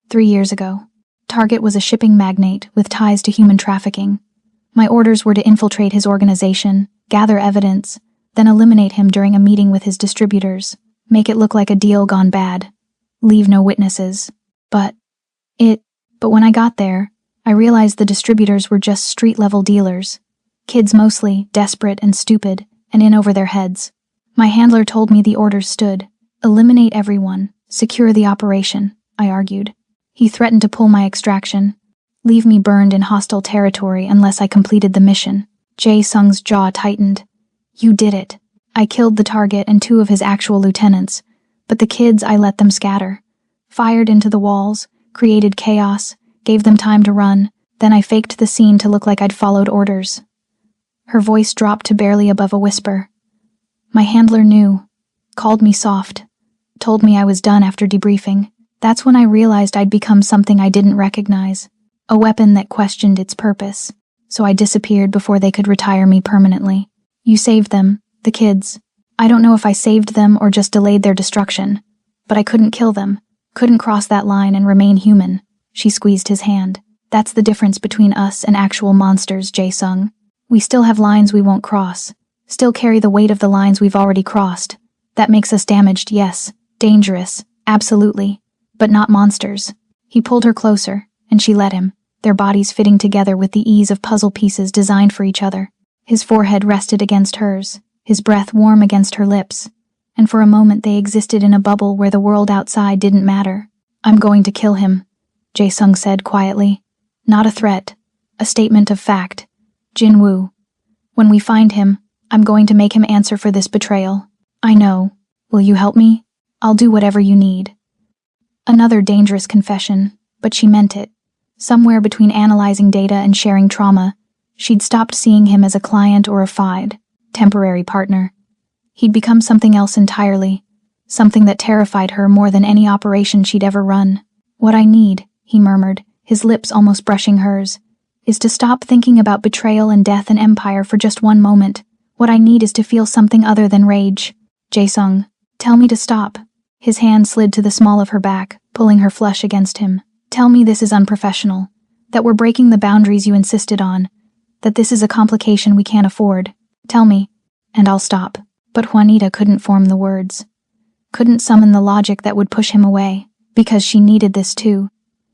3 years ago. Target was a shipping magnate with ties to human trafficking. My orders were to infiltrate his organization, gather evidence, then eliminate him during a meeting with his distributors. Make it look like a deal gone bad. Leave no witnesses. But when I got there, I realized the distributors were just street-level dealers. Kids mostly, desperate and stupid, and in over their heads. My handler told me the orders stood. Eliminate everyone. Secure the operation, I argued. He threatened to pull my extraction. Leave me burned in hostile territory unless I completed the mission. Jae-sung's jaw tightened. You did it. I killed the target and 2 of his actual lieutenants, but the kids I let them scatter. Fired into the walls, created chaos, gave them time to run, then I faked the scene to look like I'd followed orders. Her voice dropped to barely above a whisper. My handler knew, called me soft, told me I was done after debriefing. That's when I realized I'd become something I didn't recognize, a weapon that questioned its purpose, so I disappeared before they could retire me permanently. You saved them, the kids. I don't know if I saved them or just delayed their destruction, but I couldn't kill them, couldn't cross that line and remain human. She squeezed his hand. That's the difference between us and actual monsters, Jae-sung. We still have lines we won't cross, still carry the weight of the lines we've already crossed. That makes us damaged, yes, dangerous, absolutely, but not monsters. He pulled her closer, and she let him, their bodies fitting together with the ease of puzzle pieces designed for each other. His forehead rested against hers, his breath warm against her lips, and for a moment they existed in a bubble where the world outside didn't matter. I'm going to kill him, Jae-sung said quietly. Not a threat, a statement of fact. Jin-woo. When we find him, I'm going to make him answer for this betrayal. I know. Will you help me? I'll do whatever you need. Another dangerous confession, but she meant it. Somewhere between analyzing data and sharing trauma, she'd stopped seeing him as a client or a temporary partner. He'd become something else entirely, something that terrified her more than any operation she'd ever run. What I need, he murmured, his lips almost brushing hers, "is to stop thinking about betrayal and death and empire for just one moment. What I need is to feel something other than rage. Jae-sung, tell me to stop." His hand slid to the small of her back, pulling her flush against him. "Tell me this is unprofessional, that we're breaking the boundaries you insisted on, that this is a complication we can't afford. Tell me, and I'll stop." But Juanita couldn't form the words, couldn't summon the logic that would push him away, because she needed this too.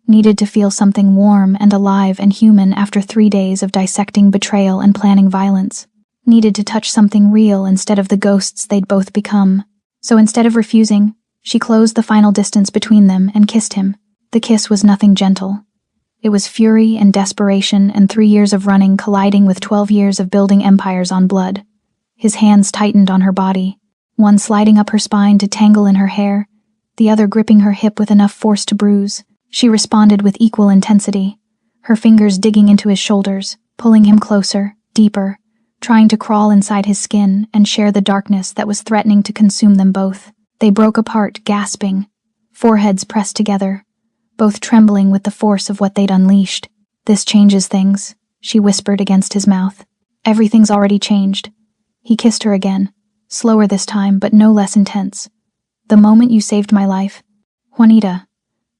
Needed to feel something warm and alive and human after 3 days of dissecting betrayal and planning violence. Needed to touch something real instead of the ghosts they'd both become. So instead of refusing, she closed the final distance between them and kissed him. The kiss was nothing gentle. It was fury and desperation and 3 years of running colliding with 12 years of building empires on blood. His hands tightened on her body, one sliding up her spine to tangle in her hair, the other gripping her hip with enough force to bruise. She responded with equal intensity, her fingers digging into his shoulders, pulling him closer, deeper, trying to crawl inside his skin and share the darkness that was threatening to consume them both. They broke apart, gasping, foreheads pressed together, both trembling with the force of what they'd unleashed. "This changes things," she whispered against his mouth. "Everything's already changed." He kissed her again, slower this time, but no less intense. "The moment you saved my life, Juanita,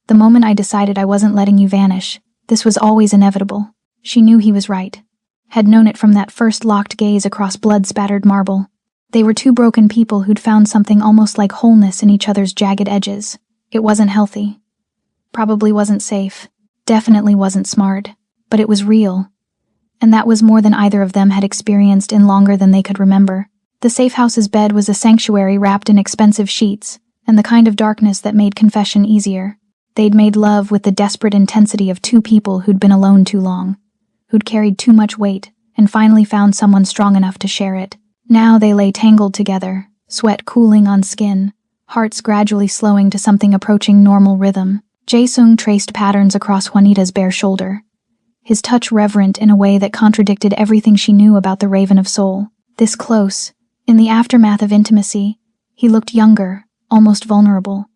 the moment I decided I wasn't letting you vanish, this was always inevitable." She knew he was right, had known it from that first locked gaze across blood-spattered marble. They were two broken people who'd found something almost like wholeness in each other's jagged edges. It wasn't healthy. Probably wasn't safe. Definitely wasn't smart. But it was real. And that was more than either of them had experienced in longer than they could remember. The safe house's bed was a sanctuary wrapped in expensive sheets, and the kind of darkness that made confession easier. They'd made love with the desperate intensity of two people who'd been alone too long, who'd carried too much weight, and finally found someone strong enough to share it. Now they lay tangled together, sweat cooling on skin, hearts gradually slowing to something approaching normal rhythm. Jae-sung traced patterns across Juanita's bare shoulder, his touch reverent in a way that contradicted everything she knew about the Raven of Soul. This close, in the aftermath of intimacy, he looked younger, almost vulnerable,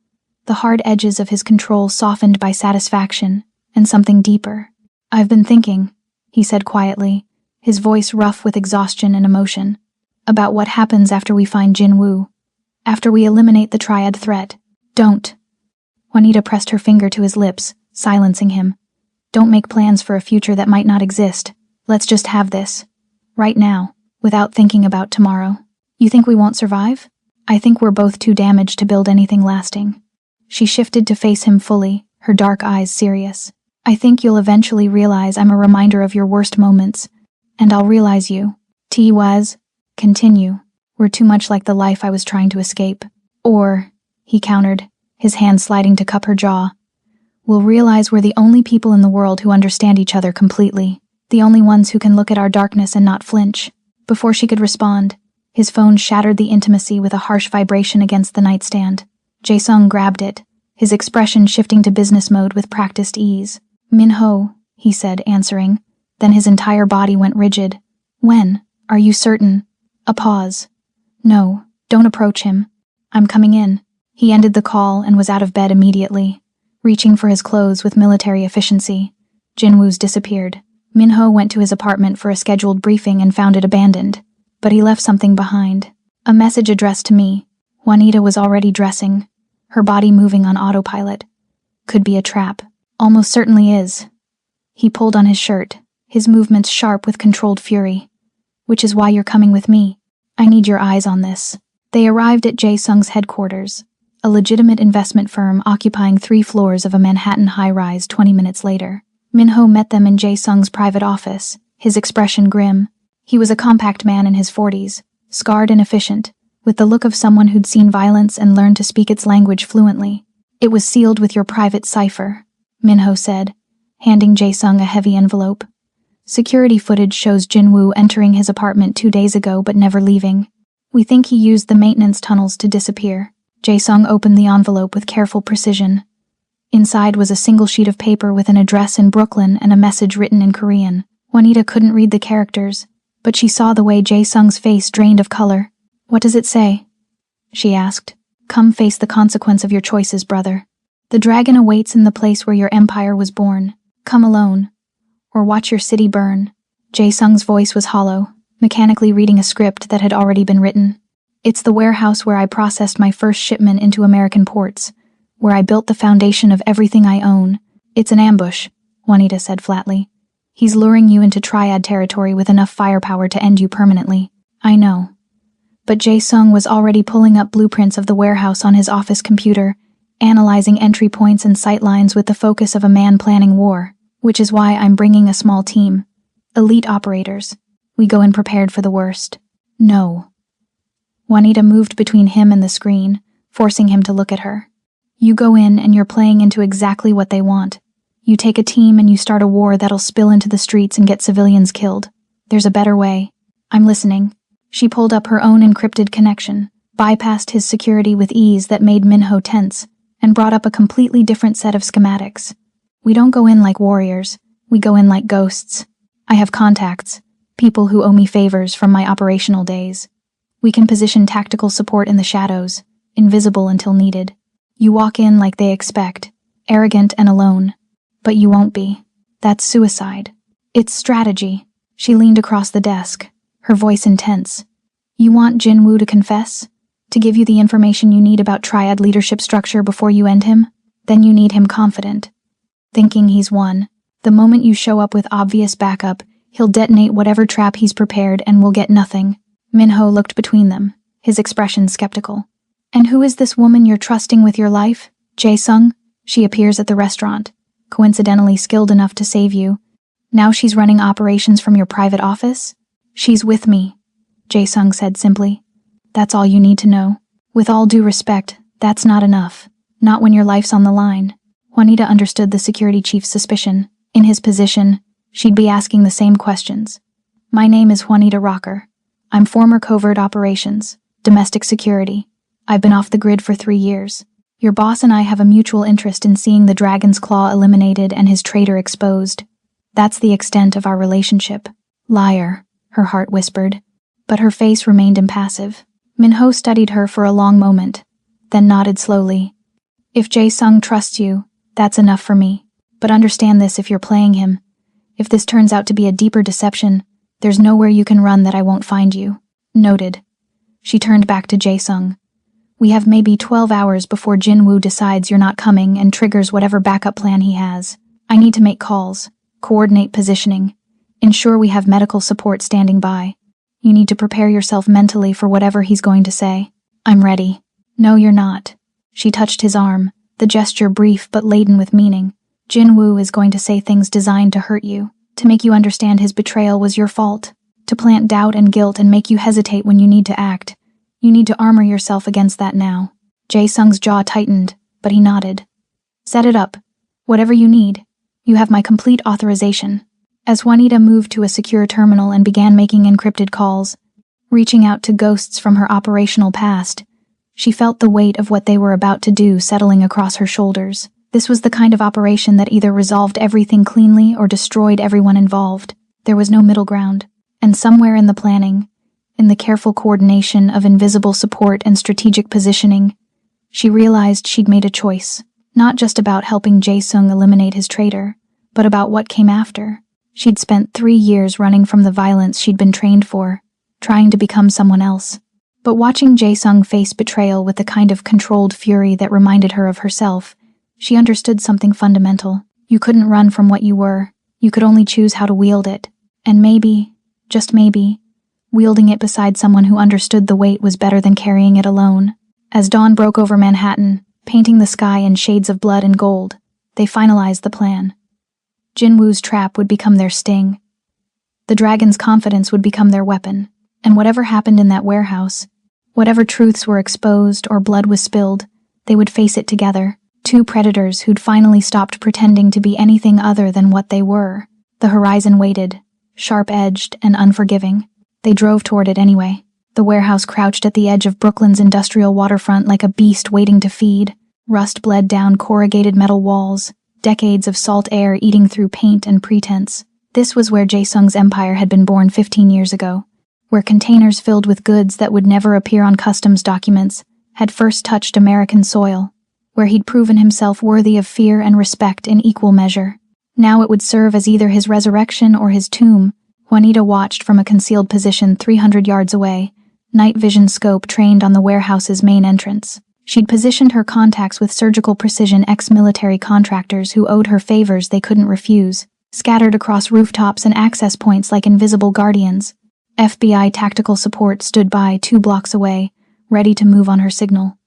the hard edges of his control softened by satisfaction and something deeper. "I've been thinking," he said quietly, his voice rough with exhaustion and emotion, "about what happens after we find Jin-woo, after we eliminate the triad threat." "Don't." Juanita pressed her finger to his lips, silencing him. "Don't make plans for a future that might not exist. Let's just have this. Right now, without thinking about tomorrow. You think we won't survive? I think we're both too damaged to build anything lasting." She shifted to face him fully, her dark eyes serious. "I think you'll eventually realize I'm a reminder of your worst moments, and I'll realize you. T-was, continue, were too much like the life I was trying to escape. Or," he countered, his hand sliding to cup her jaw, "we'll realize we're the only people in the world who understand each other completely, the only ones who can look at our darkness and not flinch." Before she could respond, his phone shattered the intimacy with a harsh vibration against the nightstand. Jae-sung grabbed it, his expression shifting to business mode with practiced ease. "Min-ho," he said, answering. Then his entire body went rigid. "When? Are you certain?" A pause. "No, don't approach him. I'm coming in." He ended the call and was out of bed immediately, reaching for his clothes with military efficiency. Jin-woo's disappeared. Min-ho went to his apartment for a scheduled briefing and found it abandoned. But he left something behind. A message addressed to me. Juanita was already dressing, her body moving on autopilot. Could be a trap. Almost certainly is. He pulled on his shirt, his movements sharp with controlled fury. "Which is why you're coming with me. I need your eyes on this." They arrived at Jae-sung's headquarters, a legitimate investment firm occupying 3 floors of a Manhattan high-rise 20 minutes later. Min-ho met them in Jae-sung's private office, his expression grim. He was a compact man in his 40s, scarred and efficient, with the look of someone who'd seen violence and learned to speak its language fluently. "It was sealed with your private cipher," Min-ho said, handing Jae-sung a heavy envelope. "Security footage shows Jin-woo entering his apartment 2 days ago but never leaving. We think he used the maintenance tunnels to disappear." Jae-sung opened the envelope with careful precision. Inside was a single sheet of paper with an address in Brooklyn and a message written in Korean. Juanita couldn't read the characters, but she saw the way Jae-sung's face drained of color. "What does it say?" she asked. "Come face the consequence of your choices, brother. The dragon awaits in the place where your empire was born. Come alone. Or watch your city burn. Jae-sung's voice was hollow, mechanically reading a script that had already been written. It's the warehouse where I processed my first shipment into American ports, where I built the foundation of everything I own. It's an ambush, Juanita said flatly. He's luring you into triad territory with enough firepower to end you permanently. I know. But Jae-sung was already pulling up blueprints of the warehouse on his office computer, analyzing entry points and sightlines with the focus of a man planning war, which is why I'm bringing a small team. Elite operators. We go in prepared for the worst. No. Juanita moved between him and the screen, forcing him to look at her. You go in and you're playing into exactly what they want. You take a team and you start a war that'll spill into the streets and get civilians killed. There's a better way. I'm listening. She pulled up her own encrypted connection, bypassed his security with ease that made Minho tense, and brought up a completely different set of schematics. We don't go in like warriors. We go in like ghosts. I have contacts, people who owe me favors from my operational days. We can position tactical support in the shadows, invisible until needed. You walk in like they expect, arrogant and alone. But you won't be. That's suicide. It's strategy. She leaned across the desk, her voice intense. You want Jin-woo to confess? To give you the information you need about triad leadership structure before you end him? Then you need him confident. Thinking he's won. The moment you show up with obvious backup, he'll detonate whatever trap he's prepared and we'll get nothing. Minho looked between them, his expression skeptical. And who is this woman you're trusting with your life? Jae-sung? She appears at the restaurant, coincidentally skilled enough to save you. Now she's running operations from your private office? She's with me, Jae-sung said simply. That's all you need to know. With all due respect, that's not enough. Not when your life's on the line. Juanita understood the security chief's suspicion. In his position, she'd be asking the same questions. My name is Juanita Rocker. I'm former covert operations, domestic security. I've been off the grid for 3 years. Your boss and I have a mutual interest in seeing the Dragon's Claw eliminated and his traitor exposed. That's the extent of our relationship. Liar, her heart whispered. But her face remained impassive. Minho studied her for a long moment, then nodded slowly. If Jae-sung trusts you, that's enough for me. But understand this if you're playing him. If this turns out to be a deeper deception, there's nowhere you can run that I won't find you. Noted. She turned back to Jae-sung. We have maybe 12 hours before Jin-woo decides you're not coming and triggers whatever backup plan he has. I need to make calls, coordinate positioning, ensure we have medical support standing by. You need to prepare yourself mentally for whatever he's going to say. I'm ready. No, you're not. She touched his arm, the gesture brief but laden with meaning. Jin-woo is going to say things designed to hurt you, to make you understand his betrayal was your fault, to plant doubt and guilt and make you hesitate when you need to act. You need to armor yourself against that now. Jae-sung's jaw tightened, but he nodded. Set it up. Whatever you need. You have my complete authorization. As Juanita moved to a secure terminal and began making encrypted calls, reaching out to ghosts from her operational past, she felt the weight of what they were about to do settling across her shoulders. This was the kind of operation that either resolved everything cleanly or destroyed everyone involved. There was no middle ground. And somewhere in the planning, in the careful coordination of invisible support and strategic positioning, she realized she'd made a choice, not just about helping Jae-sung eliminate his traitor, but about what came after. She'd spent 3 years running from the violence she'd been trained for, trying to become someone else. But watching Jae-sung face betrayal with the kind of controlled fury that reminded her of herself, she understood something fundamental. You couldn't run from what you were. You could only choose how to wield it. And maybe, just maybe, wielding it beside someone who understood the weight was better than carrying it alone. As dawn broke over Manhattan, painting the sky in shades of blood and gold, they finalized the plan. Jin-woo's trap would become their sting. The dragon's confidence would become their weapon. And whatever happened in that warehouse, whatever truths were exposed or blood was spilled, they would face it together. 2 predators who'd finally stopped pretending to be anything other than what they were. The horizon waited, sharp-edged and unforgiving. They drove toward it anyway. The warehouse crouched at the edge of Brooklyn's industrial waterfront like a beast waiting to feed. Rust bled down corrugated metal walls, decades of salt air eating through paint and pretense. This was where Jae-sung's empire had been born 15 years ago, where containers filled with goods that would never appear on customs documents had first touched American soil, where he'd proven himself worthy of fear and respect in equal measure. Now it would serve as either his resurrection or his tomb. Juanita watched from a concealed position 300 yards away, night vision scope trained on the warehouse's main entrance. She'd positioned her contacts with surgical precision ex-military contractors who owed her favors they couldn't refuse, scattered across rooftops and access points like invisible guardians. FBI tactical support stood by 2 blocks away, ready to move on her signal.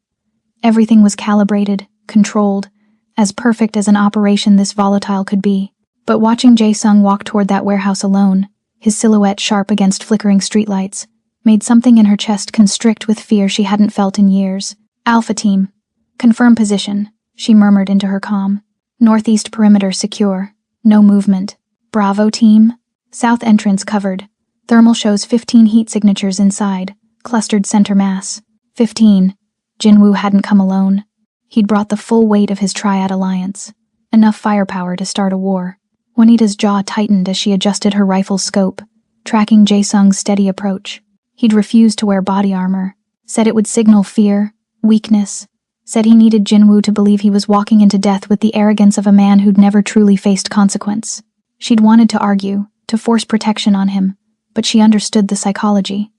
Everything was calibrated, controlled, as perfect as an operation this volatile could be. But watching Jae-sung walk toward that warehouse alone, his silhouette sharp against flickering streetlights, made something in her chest constrict with fear she hadn't felt in years. Alpha Team. Confirm position, she murmured into her comm. Northeast perimeter secure. No movement. Bravo Team. South entrance covered. Thermal shows 15 heat signatures inside, clustered center mass. 15. Jinwoo hadn't come alone. He'd brought the full weight of his Triad Alliance. Enough firepower to start a war. Juanita's jaw tightened as she adjusted her rifle's scope, tracking Jae-sung's steady approach. He'd refused to wear body armor, said it would signal fear, weakness, said he needed Jinwoo to believe he was walking into death with the arrogance of a man who'd never truly faced consequence. She'd wanted to argue, to force protection on him, but she understood the psychology.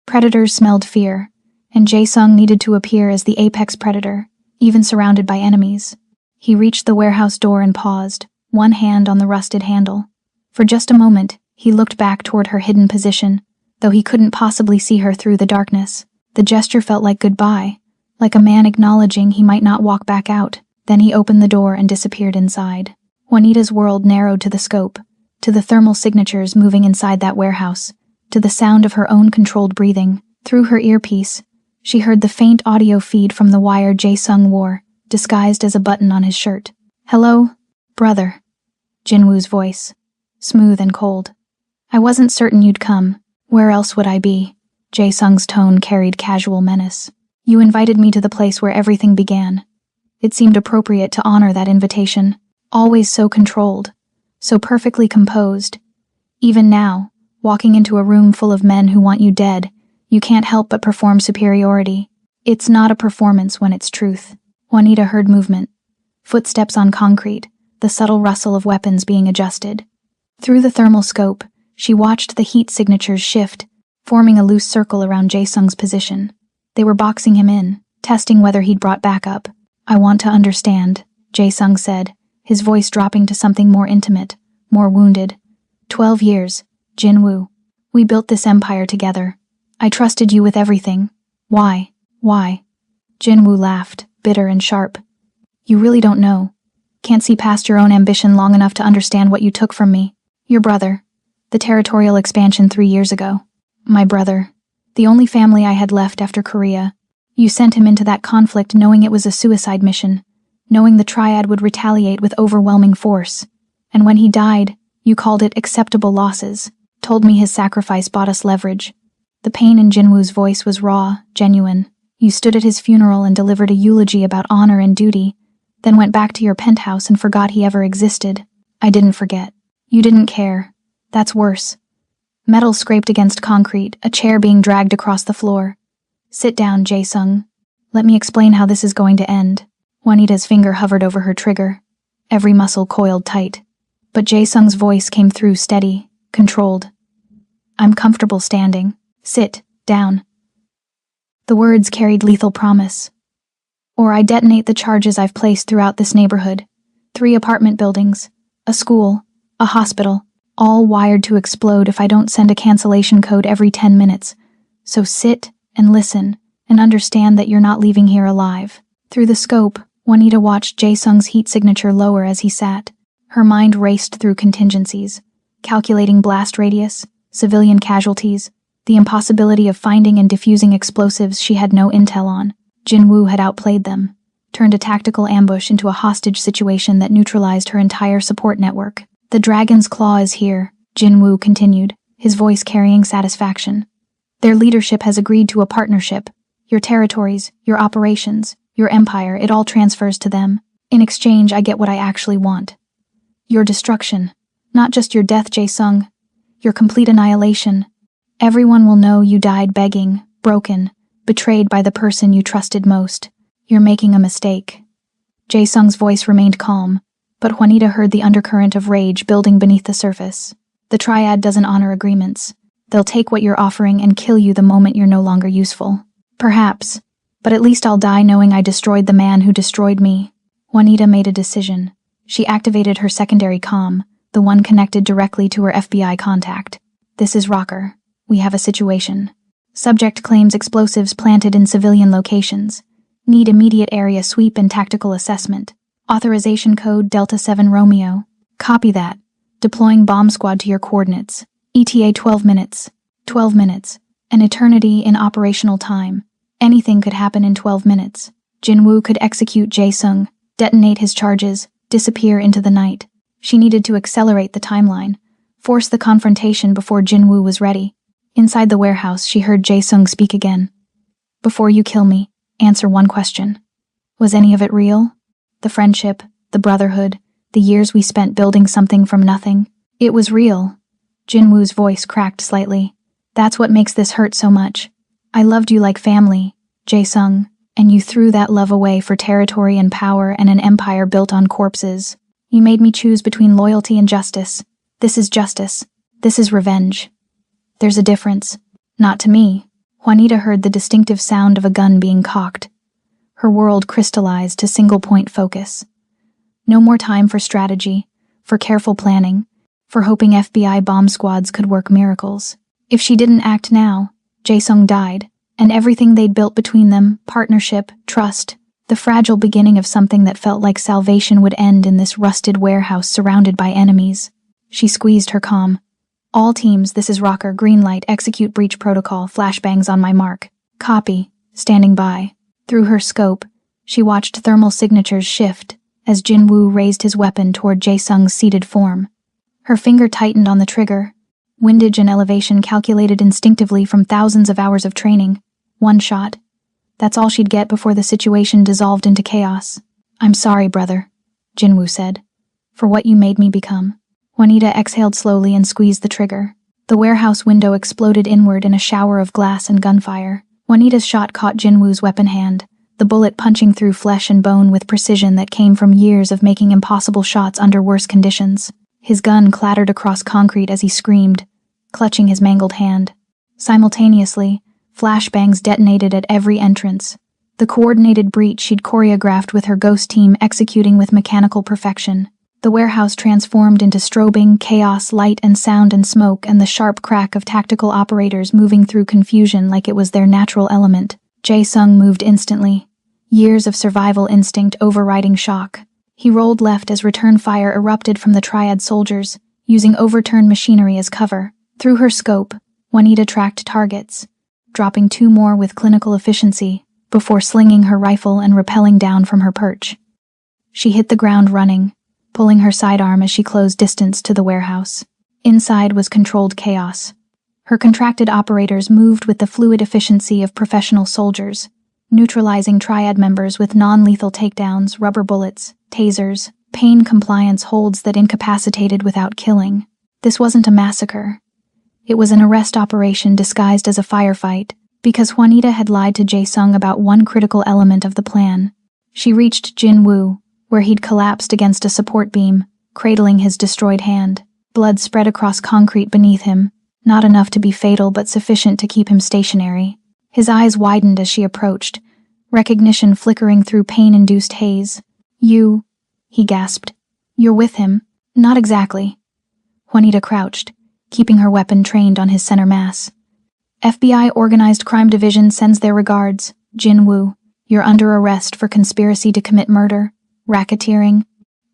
Predators smelled fear, and Jae-sung needed to appear as the apex predator, even surrounded by enemies. He reached the warehouse door and paused, one hand on the rusted handle. For just a moment, he looked back toward her hidden position, though he couldn't possibly see her through the darkness. The gesture felt like goodbye, like a man acknowledging he might not walk back out. Then he opened the door and disappeared inside. Juanita's world narrowed to the scope, to the thermal signatures moving inside that warehouse, to the sound of her own controlled breathing. Through her earpiece, she heard the faint audio feed from the wire Jae-sung wore, disguised as a button on his shirt. "Hello, brother." Jinwoo's voice, smooth and cold. "I wasn't certain you'd come. Where else would I be?" Jae-sung's tone carried casual menace. "You invited me to the place where everything began. It seemed appropriate to honor that invitation. Always so controlled, so perfectly composed. Even now, walking into a room full of men who want you dead, you can't help but perform superiority. It's not a performance when it's truth." Juanita heard movement. Footsteps on concrete, the subtle rustle of weapons being adjusted. Through the thermal scope, she watched the heat signatures shift, forming a loose circle around Jae-sung's position. They were boxing him in, testing whether he'd brought backup. "I want to understand," Jae-sung said, his voice dropping to something more intimate, more wounded. 12 years, Jinwoo. We built this empire together. I trusted you with everything. Why? Why? Jinwoo laughed, bitter and sharp. "You really don't know. Can't see past your own ambition long enough to understand what you took from me. Your brother. The territorial expansion 3 years ago. My brother. The only family I had left after Korea. You sent him into that conflict knowing it was a suicide mission, knowing the Triad would retaliate with overwhelming force. And when he died, you called it acceptable losses, told me his sacrifice bought us leverage." The pain in Jinwoo's voice was raw, genuine. "You stood at his funeral and delivered a eulogy about honor and duty, then went back to your penthouse and forgot he ever existed." "I didn't forget. You didn't care. That's worse." Metal scraped against concrete, a chair being dragged across the floor. "Sit down, Jae-sung. Let me explain how this is going to end." Juanita's finger hovered over her trigger, every muscle coiled tight. But Jae-sung's voice came through steady, controlled. "I'm comfortable standing. Sit down." The words carried lethal promise. "Or I detonate the charges I've placed throughout this neighborhood. 3 apartment buildings, a school, a hospital, all wired to explode if I don't send a cancellation code every 10 minutes. So sit and listen and understand that you're not leaving here alive." Through the scope, Juanita watched Jae-sung's heat signature lower as he sat. Her mind raced through contingencies, calculating blast radius, civilian casualties, the impossibility of finding and defusing explosives she had no intel on. Jinwoo had outplayed them, turned a tactical ambush into a hostage situation that neutralized her entire support network. "The dragon's claw is here," Jinwoo continued, his voice carrying satisfaction. "Their leadership has agreed to a partnership. Your territories, your operations, your empire, it all transfers to them. In exchange, I get what I actually want. Your destruction. Not just your death, Jae-sung. Your complete annihilation. Everyone will know you died begging, broken, betrayed by the person you trusted most. You're making a mistake." Jae-sung's voice remained calm, But Juanita heard the undercurrent of rage building beneath the surface. The triad doesn't honor agreements. They'll take what you're offering and kill you the moment you're no longer useful. Perhaps, but at least I'll die knowing I destroyed the man who destroyed me. Juanita made a decision. She activated her secondary comm, the one connected directly to her FBI contact. This is Rocker. We have a situation. Subject claims explosives planted in civilian locations. Need immediate area sweep and tactical assessment. Authorization code Delta 7 Romeo. Copy that. Deploying bomb squad to your coordinates. ETA 12 minutes. 12 minutes. An eternity in operational time. Anything could happen in 12 minutes. Jinwoo could execute Jae-sung, detonate his charges, disappear into the night. She needed to accelerate the timeline, force the confrontation before Jinwoo was ready. Inside the warehouse, she heard Jae-sung speak again. Before you kill me, answer one question. Was any of it real? The friendship, the brotherhood, the years we spent building something from nothing. It was real. Jinwoo's voice cracked slightly. That's what makes this hurt so much. I loved you like family, Jae-sung, and you threw that love away for territory and power and an empire built on corpses. You made me choose between loyalty and justice. This is justice. This is revenge. There's a difference. Not to me. Juanita heard the distinctive sound of a gun being cocked. Her world crystallized to single-point focus. No more time for strategy, for careful planning, for hoping FBI bomb squads could work miracles. If she didn't act now, Jae-sung died, and everything they'd built between them, partnership, trust, the fragile beginning of something that felt like salvation would end in this rusted warehouse surrounded by enemies. She squeezed her comm. All teams, this is Rocker, green light, execute breach protocol, flashbangs on my mark. Copy, standing by. Through her scope, she watched thermal signatures shift as Jinwoo raised his weapon toward Jae-sung's seated form. Her finger tightened on the trigger. Windage and elevation calculated instinctively from thousands of hours of training. One shot. That's all she'd get before the situation dissolved into chaos. I'm sorry, brother, Jinwoo said, for what you made me become. Juanita exhaled slowly and squeezed the trigger. The warehouse window exploded inward in a shower of glass and gunfire. Juanita's shot caught Jinwoo's weapon hand, the bullet punching through flesh and bone with precision that came from years of making impossible shots under worse conditions. His gun clattered across concrete as he screamed, clutching his mangled hand. Simultaneously, flashbangs detonated at every entrance. The coordinated breach she'd choreographed with her ghost team executing with mechanical perfection. The warehouse transformed into strobing, chaos, light and sound and smoke, and the sharp crack of tactical operators moving through confusion like it was their natural element. Jae-sung moved instantly, years of survival instinct overriding shock. He rolled left as return fire erupted from the triad soldiers, using overturned machinery as cover. Through her scope, Juanita tracked targets, dropping 2 more with clinical efficiency before slinging her rifle and rappelling down from her perch. She hit the ground running, pulling her sidearm as she closed distance to the warehouse. Inside was controlled chaos. Her contracted operators moved with the fluid efficiency of professional soldiers, neutralizing triad members with non-lethal takedowns, rubber bullets, tasers, pain compliance holds that incapacitated without killing. This wasn't a massacre. It was an arrest operation disguised as a firefight, because Juanita had lied to Jae-sung about one critical element of the plan. She reached Jinwoo, where he'd collapsed against a support beam, cradling his destroyed hand. Blood spread across concrete beneath him, not enough to be fatal but sufficient to keep him stationary. His eyes widened as she approached, recognition flickering through pain-induced haze. You, he gasped. You're with him? Not exactly. Juanita crouched, keeping her weapon trained on his center mass. FBI Organized Crime Division sends their regards. Jinwoo, you're under arrest for conspiracy to commit murder, racketeering,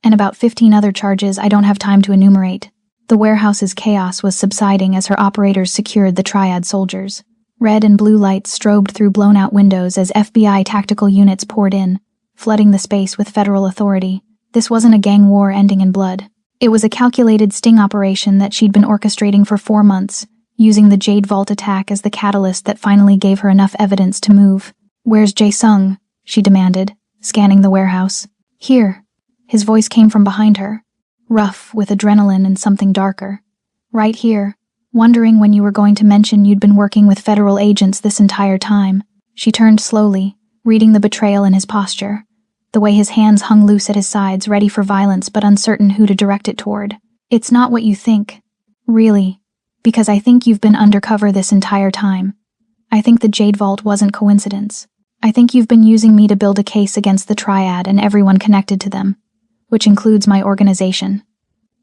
and about 15 other charges I don't have time to enumerate. The warehouse's chaos was subsiding as her operators secured the triad soldiers. Red and blue lights strobed through blown-out windows as FBI tactical units poured in, flooding the space with federal authority. This wasn't a gang war ending in blood. It was a calculated sting operation that she'd been orchestrating for 4 months, using the Jade Vault attack as the catalyst that finally gave her enough evidence to move. Where's Jae-sung? She demanded, scanning the warehouse. Here. His voice came from behind her, rough with adrenaline and something darker. Right here, wondering when you were going to mention you'd been working with federal agents this entire time. She turned slowly, reading the betrayal in his posture. the way his hands hung loose at his sides, ready for violence but uncertain who to direct it toward. It's not what you think. Really. Because I think you've been undercover this entire time. I think the Jade Vault wasn't coincidence. I think you've been using me to build a case against the Triad and everyone connected to them, which includes my organization.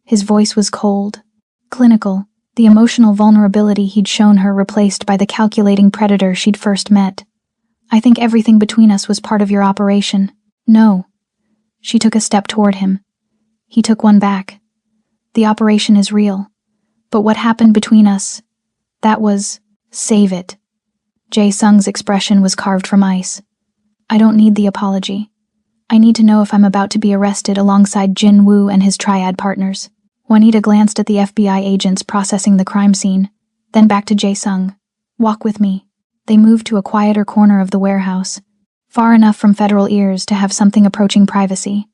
His voice was cold, clinical, the emotional vulnerability he'd shown her replaced by the calculating predator she'd first met. I think everything between us was part of your operation. No. She took a step toward him. He took one back. The operation is real. But what happened between us, that was, save it. Jae-sung's expression was carved from ice. I don't need the apology. I need to know if I'm about to be arrested alongside Jin Woo and his Triad partners. Juanita glanced at the FBI agents processing the crime scene, then back to Jae-sung. Walk with me. They moved to a quieter corner of the warehouse, far enough from federal ears to have something approaching privacy.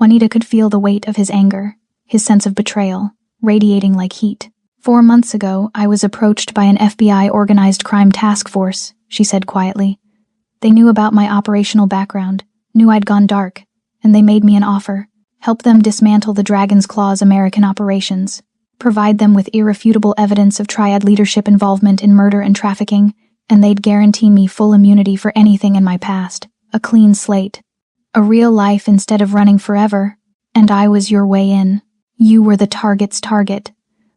Juanita could feel the weight of his anger, his sense of betrayal, radiating like heat. 4 months ago, I was approached by an FBI organized crime task force, she said quietly. They knew about my operational background, knew I'd gone dark, and they made me an offer. Help them dismantle the Dragon's Claw's American operations, provide them with irrefutable evidence of Triad leadership involvement in murder and trafficking, and they'd guarantee me full immunity for anything in my past, a clean slate, a real life instead of running forever, and I was your way in. You were the target's target.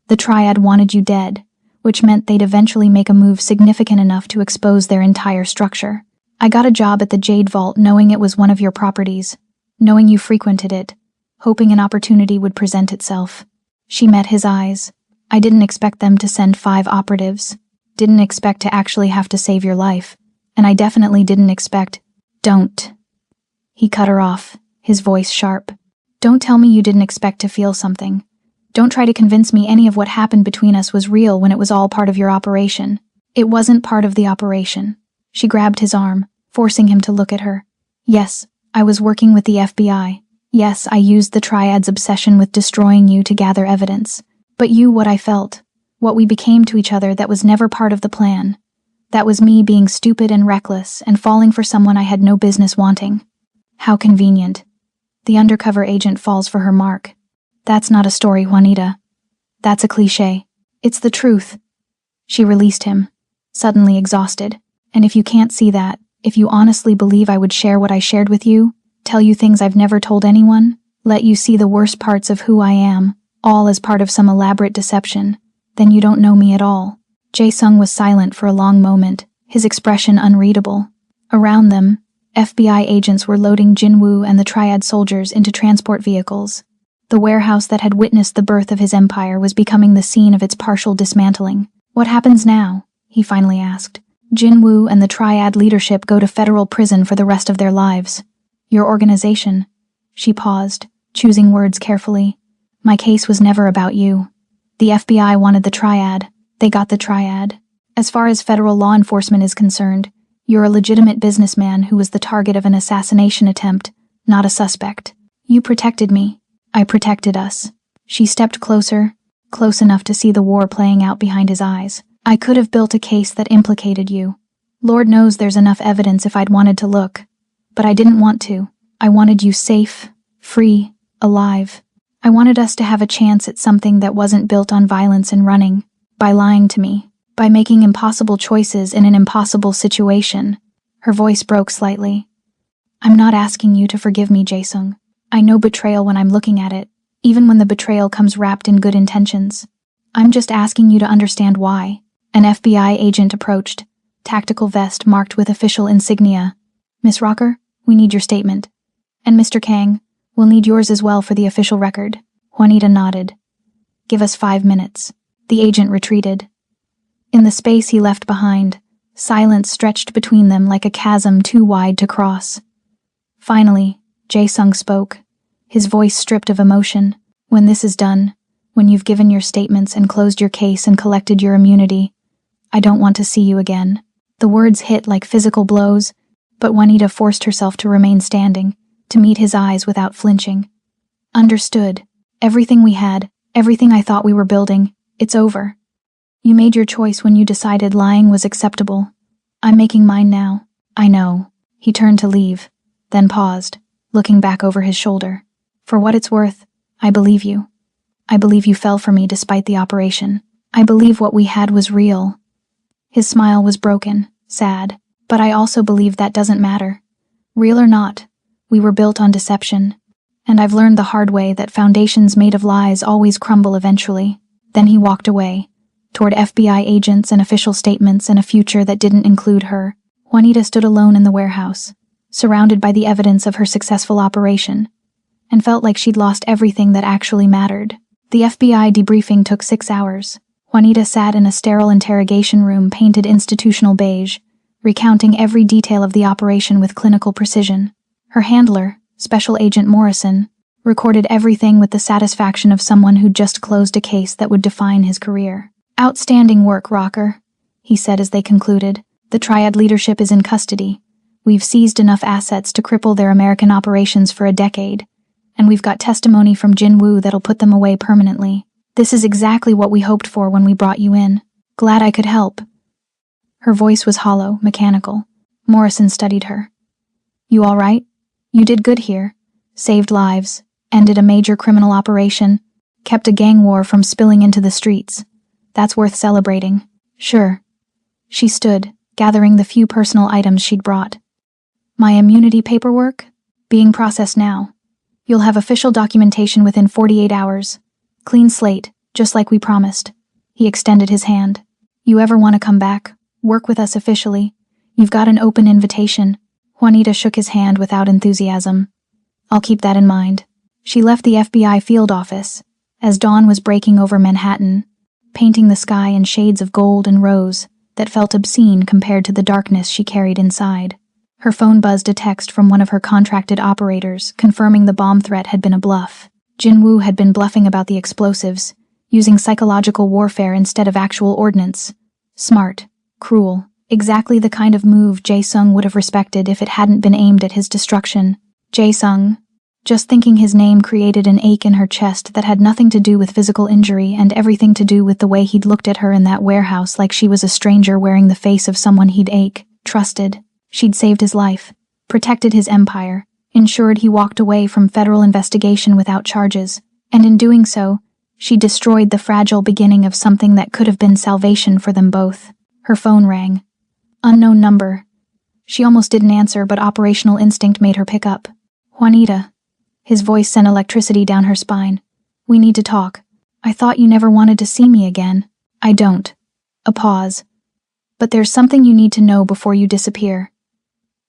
The Triad wanted you dead, which meant they'd eventually make a move significant enough to expose their entire structure. I got a job at the Jade Vault knowing it was one of your properties, knowing you frequented it, hoping an opportunity would present itself. She met his eyes. I didn't expect them to send 5 operatives. Didn't expect to actually have to save your life. And I definitely didn't expect— Don't. He cut her off, his voice sharp. Don't tell me you didn't expect to feel something. Don't try to convince me any of what happened between us was real when it was all part of your operation. It wasn't part of the operation. She grabbed his arm, forcing him to look at her. Yes, I was working with the FBI. Yes, I used the Triad's obsession with destroying you to gather evidence. But what I felt, what we became to each other, that was never part of the plan. That was me being stupid and reckless and falling for someone I had no business wanting. How convenient. The undercover agent falls for her mark. That's not a story, Juanita. That's a cliché. It's the truth. She released him, suddenly exhausted. And if you can't see that, if you honestly believe I would share what I shared with you, tell you things I've never told anyone, let you see the worst parts of who I am, all as part of some elaborate deception, then you don't know me at all. Jae-sung was silent for a long moment, his expression unreadable. Around them, FBI agents were loading Jin Woo and the Triad soldiers into transport vehicles. The warehouse that had witnessed the birth of his empire was becoming the scene of its partial dismantling. What happens now? He finally asked. Jin Woo and the Triad leadership go to federal prison for the rest of their lives. Your organization. She paused, choosing words carefully. My case was never about you. The FBI wanted the Triad. They got the Triad. As far as federal law enforcement is concerned, you're a legitimate businessman who was the target of an assassination attempt, not a suspect. You protected me. I protected us. She stepped closer, close enough to see the war playing out behind his eyes. I could have built a case that implicated you. Lord knows there's enough evidence if I'd wanted to look. But I didn't want to. I wanted you safe, free, alive. I wanted us to have a chance at something that wasn't built on violence and running, by lying to me, by making impossible choices in an impossible situation. Her voice broke slightly. I'm not asking you to forgive me, Jae-sung. I know betrayal when I'm looking at it, even when the betrayal comes wrapped in good intentions. I'm just asking you to understand why. An FBI agent approached, tactical vest marked with official insignia. Miss Rocker, we need your statement. And Mr. Kang, we'll need yours as well for the official record. Juanita nodded. Give us 5 minutes. The agent retreated. In the space he left behind, silence stretched between them like a chasm too wide to cross. Finally, Jae-sung spoke, his voice stripped of emotion. When this is done, when you've given your statements and closed your case and collected your immunity, I don't want to see you again. The words hit like physical blows, but Juanita forced herself to remain standing, to meet his eyes without flinching. Understood. Everything we had, everything I thought we were building, it's over. You made your choice when you decided lying was acceptable. I'm making mine now. I know. He turned to leave, then paused. looking back over his shoulder. For what it's worth, I believe you. I believe you fell for me despite the operation. I believe what we had was real. His smile was broken, sad, but I also believe that doesn't matter. Real or not, we were built on deception. And I've learned the hard way that foundations made of lies always crumble eventually. Then he walked away, toward FBI agents and official statements and a future that didn't include her. Juanita stood alone in the warehouse, surrounded by the evidence of her successful operation, and felt like she'd lost everything that actually mattered. The FBI debriefing took 6 hours. Juanita sat in a sterile interrogation room painted institutional beige, recounting every detail of the operation with clinical precision. Her handler, Special Agent Morrison, recorded everything with the satisfaction of someone who'd just closed a case that would define his career. "Outstanding work, Rocker," he said as they concluded. "The Triad leadership is in custody. We've seized enough assets to cripple their American operations for a decade, and we've got testimony from Jin Woo that'll put them away permanently. This is exactly what we hoped for when we brought you in. Glad I could help." Her voice was hollow, mechanical. Morrison studied her. "You all right? You did good here. Saved lives, ended a major criminal operation, kept a gang war from spilling into the streets. That's worth celebrating." "Sure." She stood, gathering the few personal items she'd brought. "My immunity paperwork? Being processed now. You'll have official documentation within 48 hours. Clean slate, just like we promised." He extended his hand. "You ever want to come back, work with us officially? You've got an open invitation." Juanita shook his hand without enthusiasm. "I'll keep that in mind." She left the FBI field office as dawn was breaking over Manhattan, painting the sky in shades of gold and rose that felt obscene compared to the darkness she carried inside. Her phone buzzed a text from one of her contracted operators confirming the bomb threat had been a bluff. Jin Woo had been bluffing about the explosives, using psychological warfare instead of actual ordnance. Smart, cruel, exactly the kind of move Jae-sung would have respected if it hadn't been aimed at his destruction. Jae-sung. Just thinking his name created an ache in her chest that had nothing to do with physical injury and everything to do with the way he'd looked at her in that warehouse like she was a stranger wearing the face of someone he'd trusted. She'd saved his life, protected his empire, ensured he walked away from federal investigation without charges, and in doing so, she destroyed the fragile beginning of something that could have been salvation for them both. Her phone rang. Unknown number. She almost didn't answer, but operational instinct made her pick up. "Juanita." His voice sent electricity down her spine. "We need to talk. I thought you never wanted to see me again." "I don't." A pause. "But there's something you need to know before you disappear.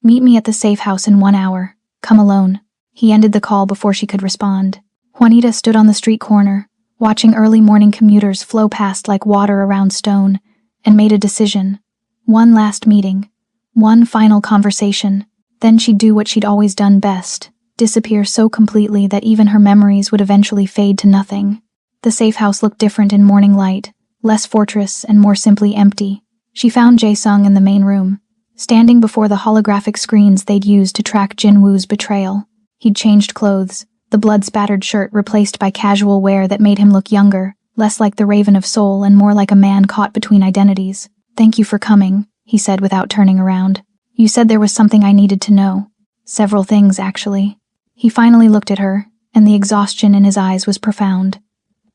Meet me at the safe house in 1 hour. Come alone." He ended the call before she could respond. Juanita stood on the street corner, watching early morning commuters flow past like water around stone, and made a decision. One last meeting. One final conversation. Then she'd do what she'd always done best. Disappear so completely that even her memories would eventually fade to nothing. The safe house looked different in morning light, less fortress and more simply empty. She found Jae-sung in the main room, standing before the holographic screens they'd used to track Jin Woo's betrayal. He'd changed clothes, the blood-spattered shirt replaced by casual wear that made him look younger, less like the Raven of Soul and more like a man caught between identities. "Thank you for coming," he said without turning around. "You said there was something I needed to know. Several things, actually." He finally looked at her, and the exhaustion in his eyes was profound.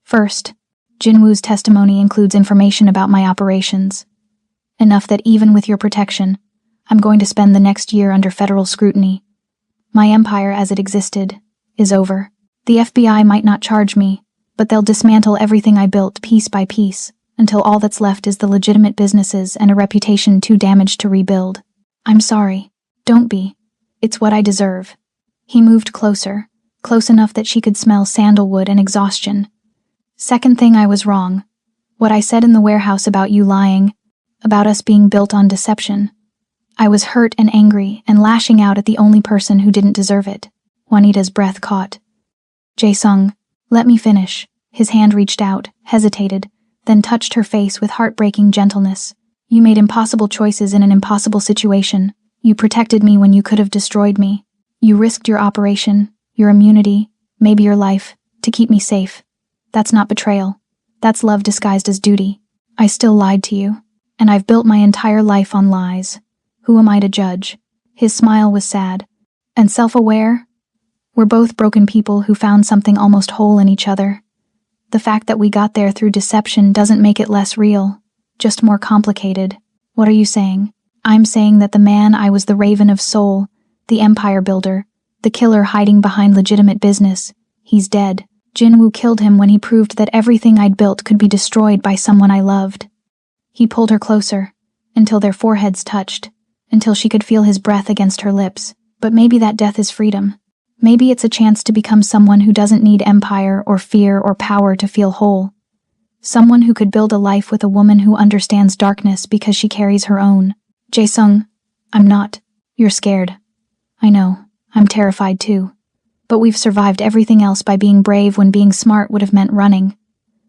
"First, Jin Woo's testimony includes information about my operations. Enough that even with your protection, I'm going to spend the next year under federal scrutiny. My empire as it existed is over. The FBI might not charge me, but they'll dismantle everything I built piece by piece, until all that's left is the legitimate businesses and a reputation too damaged to rebuild. I'm sorry. Don't be. It's what I deserve." He moved closer, close enough that she could smell sandalwood and exhaustion. "Second thing, I was wrong. What I said in the warehouse about you lying, about us being built on deception. I was hurt and angry and lashing out at the only person who didn't deserve it." Juanita's breath caught. "Jae-sung, let me finish." His hand reached out, hesitated, then touched her face with heartbreaking gentleness. "You made impossible choices in an impossible situation. You protected me when you could have destroyed me. You risked your operation, your immunity, maybe your life, to keep me safe. That's not betrayal. That's love disguised as duty. I still lied to you, and I've built my entire life on lies. Who am I to judge?" His smile was sad. "And self-aware? We're both broken people who found something almost whole in each other. The fact that we got there through deception doesn't make it less real, just more complicated. What are you saying? I'm saying that the man I was, the Raven of Soul, the empire builder, the killer hiding behind legitimate business, he's dead. Jinwoo killed him when he proved that everything I'd built could be destroyed by someone I loved. He pulled her closer, until their foreheads touched, until she could feel his breath against her lips. But maybe that death is freedom. Maybe it's a chance to become someone who doesn't need empire or fear or power to feel whole. Someone who could build a life with a woman who understands darkness because she carries her own. Jae-sung, I'm not. You're scared. I know. I'm terrified too. But we've survived everything else by being brave when being smart would have meant running.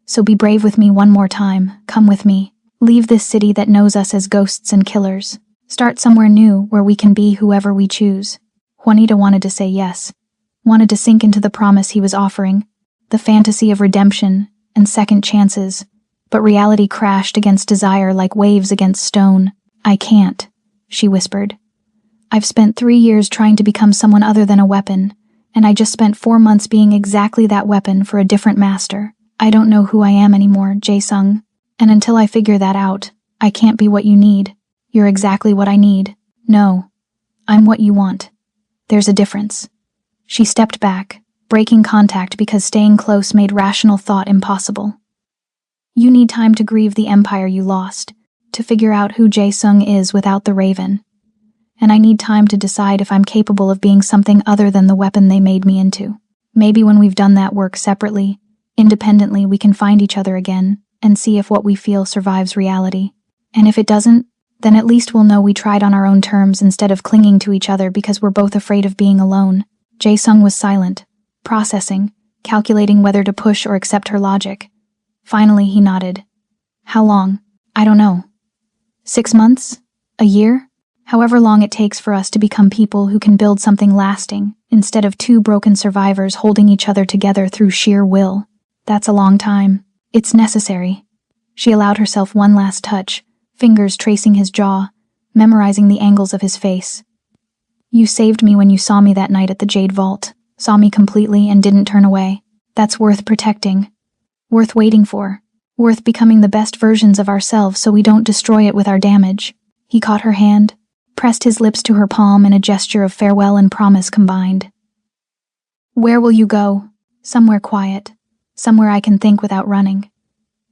So be brave with me one more time. Come with me. Leave this city that knows us as ghosts and killers. Start somewhere new where we can be whoever we choose. Juanita wanted to say yes. Wanted to sink into the promise he was offering, the fantasy of redemption and second chances. But reality crashed against desire like waves against stone. I can't, she whispered. I've spent 3 years trying to become someone other than a weapon, and I just spent 4 months being exactly that weapon for a different master. I don't know who I am anymore, Jae-sung, and until I figure that out, I can't be what you need. You're exactly what I need. No, I'm what you want. There's a difference. She stepped back, breaking contact because staying close made rational thought impossible. You need time to grieve the empire you lost, to figure out who Jae-sung is without the Raven. And I need time to decide if I'm capable of being something other than the weapon they made me into. Maybe when we've done that work separately, independently, we can find each other again and see if what we feel survives reality. And if it doesn't, then at least we'll know we tried on our own terms instead of clinging to each other because we're both afraid of being alone. Jae-sung was silent, processing, calculating whether to push or accept her logic. Finally, he nodded. How long? I don't know. 6 months? A year? However long it takes for us to become people who can build something lasting, instead of 2 broken survivors holding each other together through sheer will. That's a long time. It's necessary. She allowed herself one last touch, fingers tracing his jaw, memorizing the angles of his face. You saved me when you saw me that night at the Jade Vault, saw me completely and didn't turn away. That's worth protecting. Worth waiting for. Worth becoming the best versions of ourselves so we don't destroy it with our damage. He caught her hand, pressed his lips to her palm in a gesture of farewell and promise combined. Where will you go? Somewhere quiet. Somewhere I can think without running.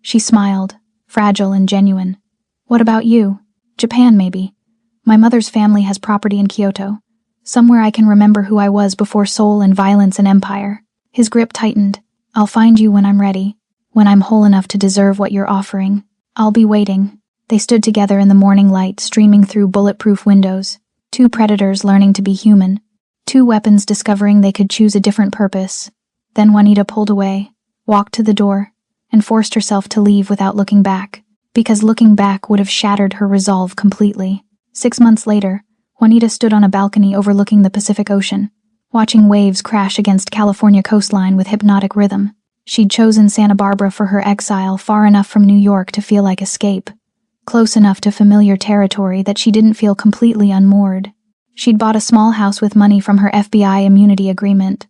She smiled, fragile and genuine. What about you? Japan, maybe. My mother's family has property in Kyoto. Somewhere I can remember who I was before soul and violence and empire. His grip tightened. I'll find you when I'm ready. When I'm whole enough to deserve what you're offering. I'll be waiting. They stood together in the morning light streaming through bulletproof windows. 2 predators learning to be human. 2 weapons discovering they could choose a different purpose. Then Juanita pulled away, walked to the door, and forced herself to leave without looking back, because looking back would have shattered her resolve completely. 6 months later, Juanita stood on a balcony overlooking the Pacific Ocean, watching waves crash against California coastline with hypnotic rhythm. She'd chosen Santa Barbara for her exile, far enough from New York to feel like escape, close enough to familiar territory that she didn't feel completely unmoored. She'd bought a small house with money from her FBI immunity agreement,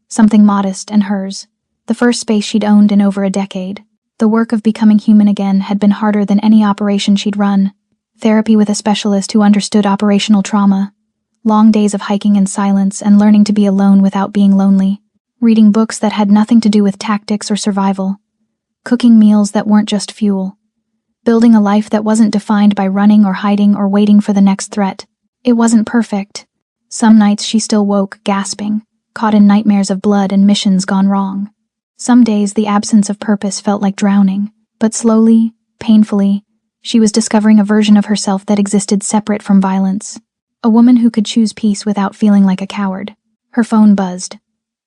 something modest and hers, the first space she'd owned in over a decade. The work of becoming human again had been harder than any operation she'd run. Therapy with a specialist who understood operational trauma, long days of hiking in silence and learning to be alone without being lonely, reading books that had nothing to do with tactics or survival, cooking meals that weren't just fuel, building a life that wasn't defined by running or hiding or waiting for the next threat. It wasn't perfect. Some nights she still woke, gasping, caught in nightmares of blood and missions gone wrong. Some days the absence of purpose felt like drowning, but slowly, painfully, she was discovering a version of herself that existed separate from violence. A woman who could choose peace without feeling like a coward. Her phone buzzed.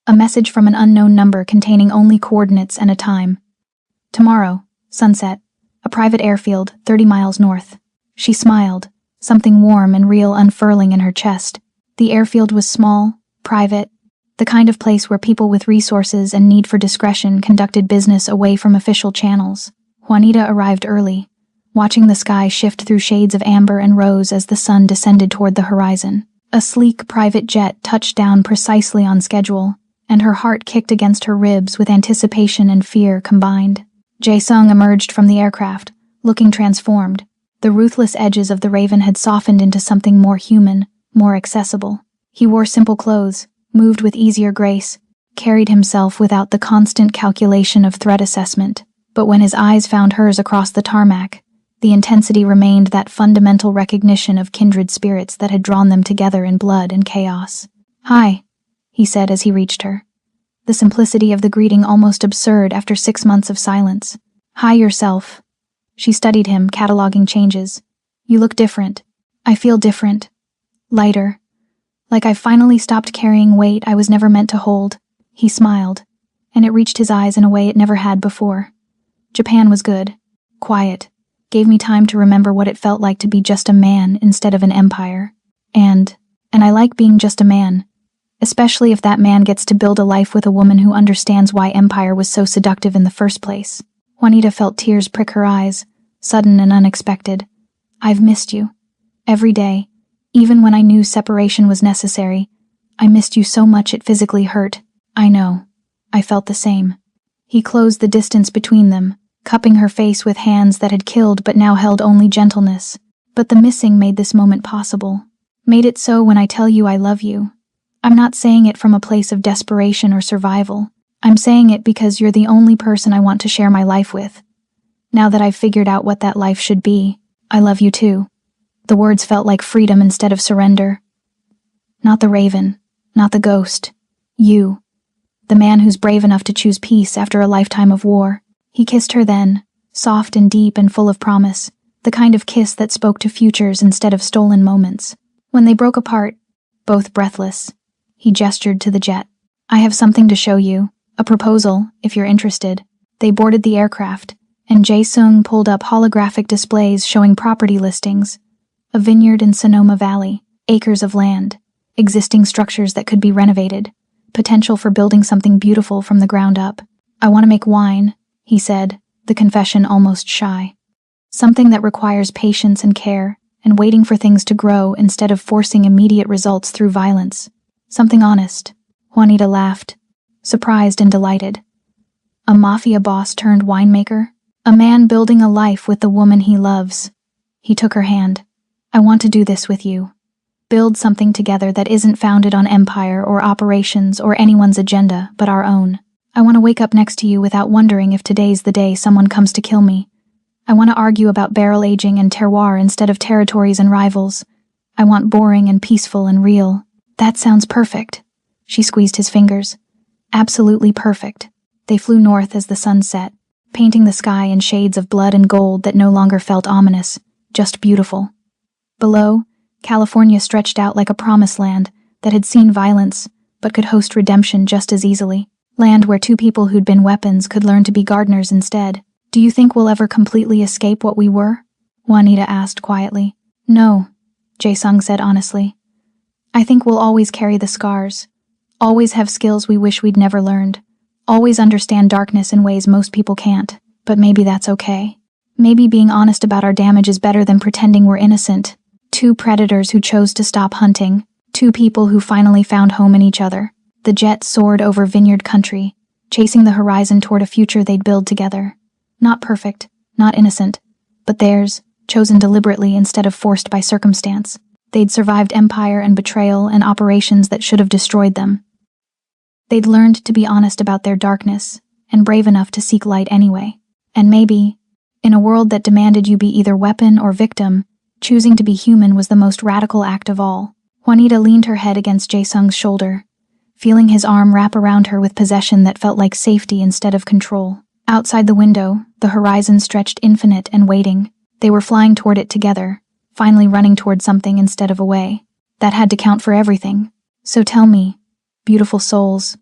A message from an unknown number containing only coordinates and a time. Tomorrow, sunset, a private airfield 30 miles north. She smiled, something warm and real unfurling in her chest. The airfield was small, private, the kind of place where people with resources and need for discretion conducted business away from official channels. Juanita arrived early, watching the sky shift through shades of amber and rose as the sun descended toward the horizon. A sleek private jet touched down precisely on schedule, and her heart kicked against her ribs with anticipation and fear combined. Jae-sung emerged from the aircraft, looking transformed. The ruthless edges of the Raven had softened into something more human, more accessible. He wore simple clothes, moved with easier grace, carried himself without the constant calculation of threat assessment. But when his eyes found hers across the tarmac, the intensity remained that fundamental recognition of kindred spirits that had drawn them together in blood and chaos. "Hi," he said as he reached her. The simplicity of the greeting almost absurd after 6 months of silence. "Hi yourself." She studied him, cataloging changes. "You look different." "I feel different. Lighter. Like I finally stopped carrying weight I was never meant to hold." He smiled, and it reached his eyes in a way it never had before. "Japan was good. Quiet. Gave me time to remember what it felt like to be just a man instead of an empire. And I like being just a man. Especially if that man gets to build a life with a woman who understands why empire was so seductive in the first place." Juanita felt tears prick her eyes, sudden and unexpected. "I've missed you. Every day. Even when I knew separation was necessary. I missed you so much it physically hurt." "I know. I felt the same." He closed the distance between them, cupping her face with hands that had killed but now held only gentleness. "But the missing made this moment possible. Made it so when I tell you I love you. I'm not saying it from a place of desperation or survival. I'm saying it because you're the only person I want to share my life with. Now that I've figured out what that life should be, I love you too." The words felt like freedom instead of surrender. Not the Raven, not the ghost. You. The man who's brave enough to choose peace after a lifetime of war. He kissed her then, soft and deep and full of promise, the kind of kiss that spoke to futures instead of stolen moments. When they broke apart, both breathless, he gestured to the jet. "I have something to show you, a proposal, if you're interested." They boarded the aircraft, and Jae-sung pulled up holographic displays showing property listings. A vineyard in Sonoma Valley, acres of land, existing structures that could be renovated, potential for building something beautiful from the ground up. "I want to make wine," he said, the confession almost shy. "Something that requires patience and care, and waiting for things to grow instead of forcing immediate results through violence. Something honest." Juanita laughed, surprised and delighted. A mafia boss turned winemaker? A man building a life with the woman he loves. He took her hand. "I want to do this with you. Build something together that isn't founded on empire or operations or anyone's agenda, but our own. I want to wake up next to you without wondering if today's the day someone comes to kill me. I want to argue about barrel aging and terroir instead of territories and rivals. I want boring and peaceful and real." "That sounds perfect." She squeezed his fingers. "Absolutely perfect." They flew north as the sun set, painting the sky in shades of blood and gold that no longer felt ominous, just beautiful. Below, California stretched out like a promised land that had seen violence, but could host redemption just as easily. Land where two people who'd been weapons could learn to be gardeners instead. "Do you think we'll ever completely escape what we were?" Juanita asked quietly. "No," Jae-sung said honestly. "I think we'll always carry the scars. Always have skills we wish we'd never learned. Always understand darkness in ways most people can't. But maybe that's okay. Maybe being honest about our damage is better than pretending we're innocent. Two predators who chose to stop hunting. Two people who finally found home in each other." The jet soared over vineyard country, chasing the horizon toward a future they'd build together. Not perfect, not innocent, but theirs, chosen deliberately instead of forced by circumstance. They'd survived empire and betrayal and operations that should have destroyed them. They'd learned to be honest about their darkness, and brave enough to seek light anyway. And maybe, in a world that demanded you be either weapon or victim, choosing to be human was the most radical act of all. Juanita leaned her head against Jae-sung's shoulder, feeling his arm wrap around her with possession that felt like safety instead of control. Outside the window, the horizon stretched infinite and waiting. They were flying toward it together, finally running toward something instead of away. That had to count for everything. "So tell me, beautiful souls,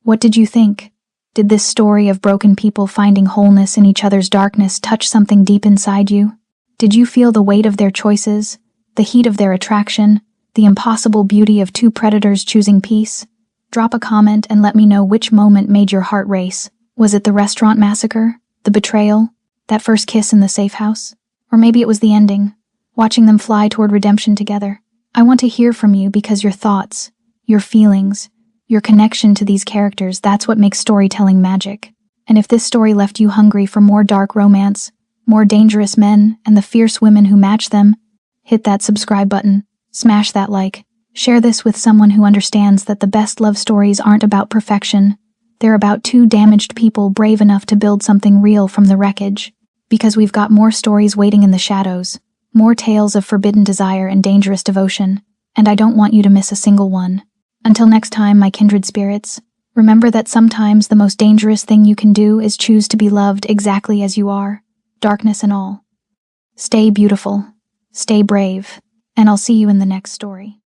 what did you think? Did this story of broken people finding wholeness in each other's darkness touch something deep inside you? Did you feel the weight of their choices, the heat of their attraction, the impossible beauty of two predators choosing peace? Drop a comment and let me know which moment made your heart race. Was it the restaurant massacre? The betrayal? That first kiss in the safe house? Or maybe it was the ending, watching them fly toward redemption together. I want to hear from you because your thoughts, your feelings, your connection to these characters, that's what makes storytelling magic. And if this story left you hungry for more dark romance, more dangerous men, and the fierce women who match them, hit that subscribe button, smash that like, share this with someone who understands that the best love stories aren't about perfection. They're about two damaged people brave enough to build something real from the wreckage. Because we've got more stories waiting in the shadows, more tales of forbidden desire and dangerous devotion, and I don't want you to miss a single one. Until next time, my kindred spirits, remember that sometimes the most dangerous thing you can do is choose to be loved exactly as you are, darkness and all. Stay beautiful, stay brave, and I'll see you in the next story.